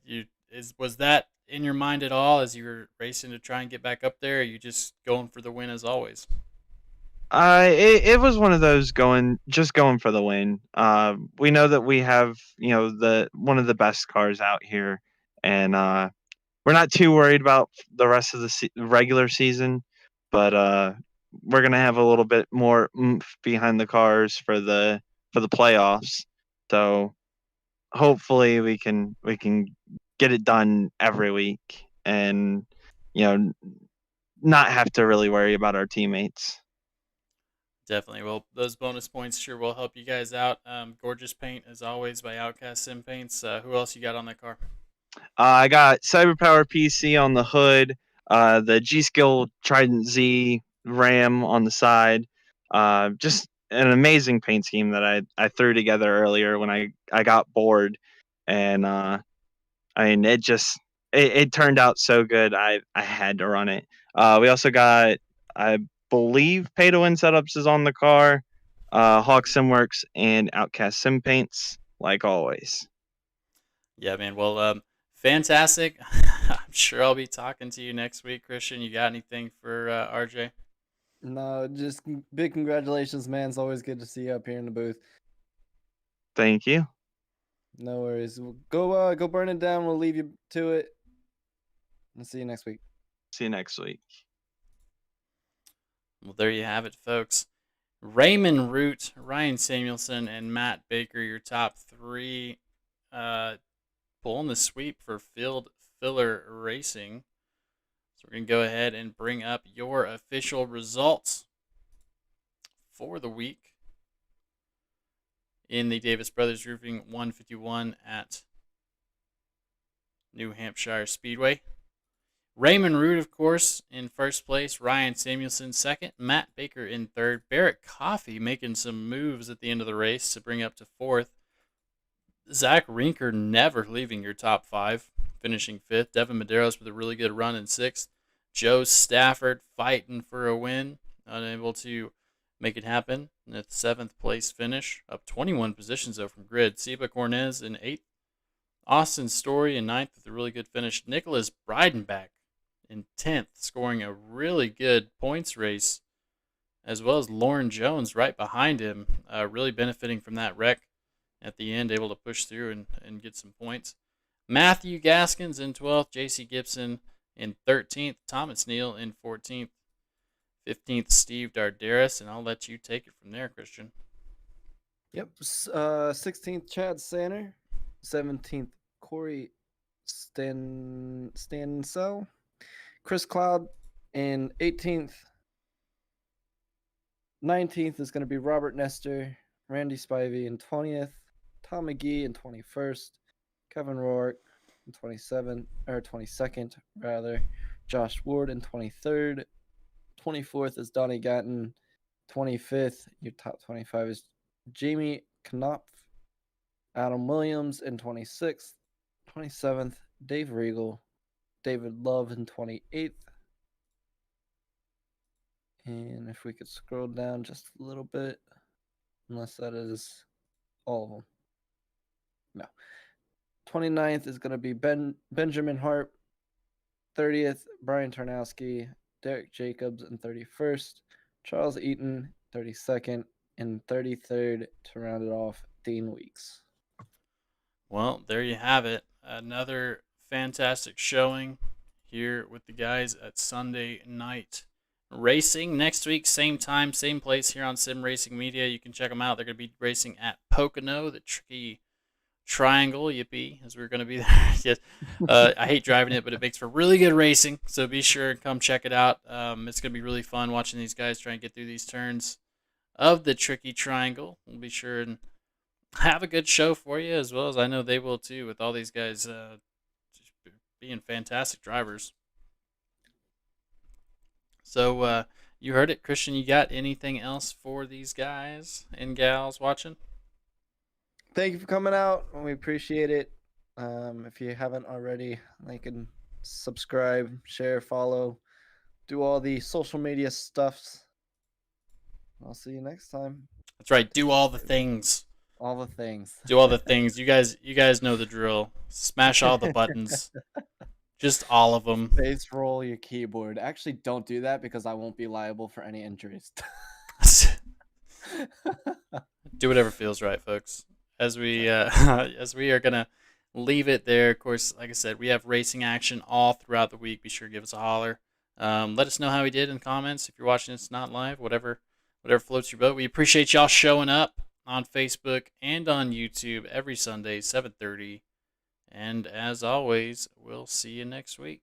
was that in your mind at all as you were racing to try and get back up there? Or are you just going for the win as always? It was one of those going for the win. We know that we have one of the best cars out here, and we're not too worried about the rest of the regular season, but we're gonna have a little bit more oomph behind the cars for the playoffs. So hopefully we can get it done every week, and not have to really worry about our teammates. Definitely. Well, those bonus points sure will help you guys out. Gorgeous paint as always by Outcast Sim Paints. Who else you got on that car? I got Cyberpower PC on the hood, the G Skill Trident Z Ram on the side. Just an amazing paint scheme that I threw together earlier when I got bored, and it turned out so good. I had to run it. We also got, I believe, Pay to Win Setups is on the car, Hawk Simworks, and Outcast Sim Paints, like always. Yeah, man. Well, fantastic. I'm sure I'll be talking to you next week, Christian. You got anything for RJ? No, just big congratulations, man. It's always good to see you up here in the booth. Thank you. No worries. Go burn it down. We'll leave you to it. And see you next week. See you next week. Well, there you have it, folks. Raymond Root, Ryan Samuelson, and Matt Baker, your top 3, pulling the sweep for Field Filler Racing. So we're going to go ahead and bring up your official results for the week in the Davis Brothers Roofing 151 at New Hampshire Speedway. Raymond Root, of course, in first place. Ryan Samuelson second. Matt Baker in third. Barrett Coffey making some moves at the end of the race to bring up to fourth. Zach Rinker never leaving your top 5, finishing 5th. Devin Medeiros with a really good run in 6th. Joe Stafford fighting for a win, unable to make it happen. In a 7th place finish, up 21 positions though from grid. Seba Cornez in 8th. Austin Story in 9th with a really good finish. Nicholas Breidenbach in 10th, scoring a really good points race, as well as Lauren Jones right behind him, really benefiting from that wreck at the end, able to push through and get some points. Matthew Gaskins in 12th, J.C. Gibson in 13th, Thomas Neal in 14th, 15th, Steve Dardaris, and I'll let you take it from there, Christian. Yep. 16th, Chad Sanner. 17th, Corey Stansell. Chris Cloud in 18th. 19th is going to be Robert Nestor. Randy Spivey in 20th. Tom McGee in 21st. Kevin Rourke in 22nd rather. Josh Ward in 23rd. 24th is Donnie Gatton. 25th, your top 25 is Jamie Knopf, Adam Williams in 26th, 27th, Dave Regal, David Love in 28th. And if we could scroll down just a little bit, unless that is all of them. No. 29th is going to be Benjamin Hart, 30th, Brian Tarnowski, Derek Jacobs in 31st, Charles Eaton, 32nd, and 33rd to round it off, Dean Weeks. Well, there you have it. Another fantastic showing here with the guys at Sunday Night Racing. Next week, same time, same place here on Sim Racing Media. You can check them out. They're going to be racing at Pocono, the tricky triangle, yippee, as we're going to be there. Yes. I hate driving it, but it makes for really good racing, so be sure and come check it out. It's going to be really fun watching these guys try and get through these turns of the tricky triangle. We'll be sure and have a good show for you, as well as I know they will too, with all these guys just being fantastic drivers. So you heard it, Christian. You got anything else for these guys and gals watching? Thank you for coming out. We appreciate it. If you haven't already, like and subscribe, share, follow, do all the social media stuffs. I'll see you next time. That's right. Do all the things. All the things. Do all the things. You guys know the drill. Smash all the buttons. Just all of them. Space roll your keyboard. Actually, don't do that because I won't be liable for any injuries. Do whatever feels right, folks. As we are gonna leave it there. Of course, like I said, we have racing action all throughout the week. Be sure to give us a holler. Let us know how we did in the comments if you're watching this not live. Whatever floats your boat. We appreciate y'all showing up on Facebook and on YouTube every Sunday, 7:30. And as always, we'll see you next week.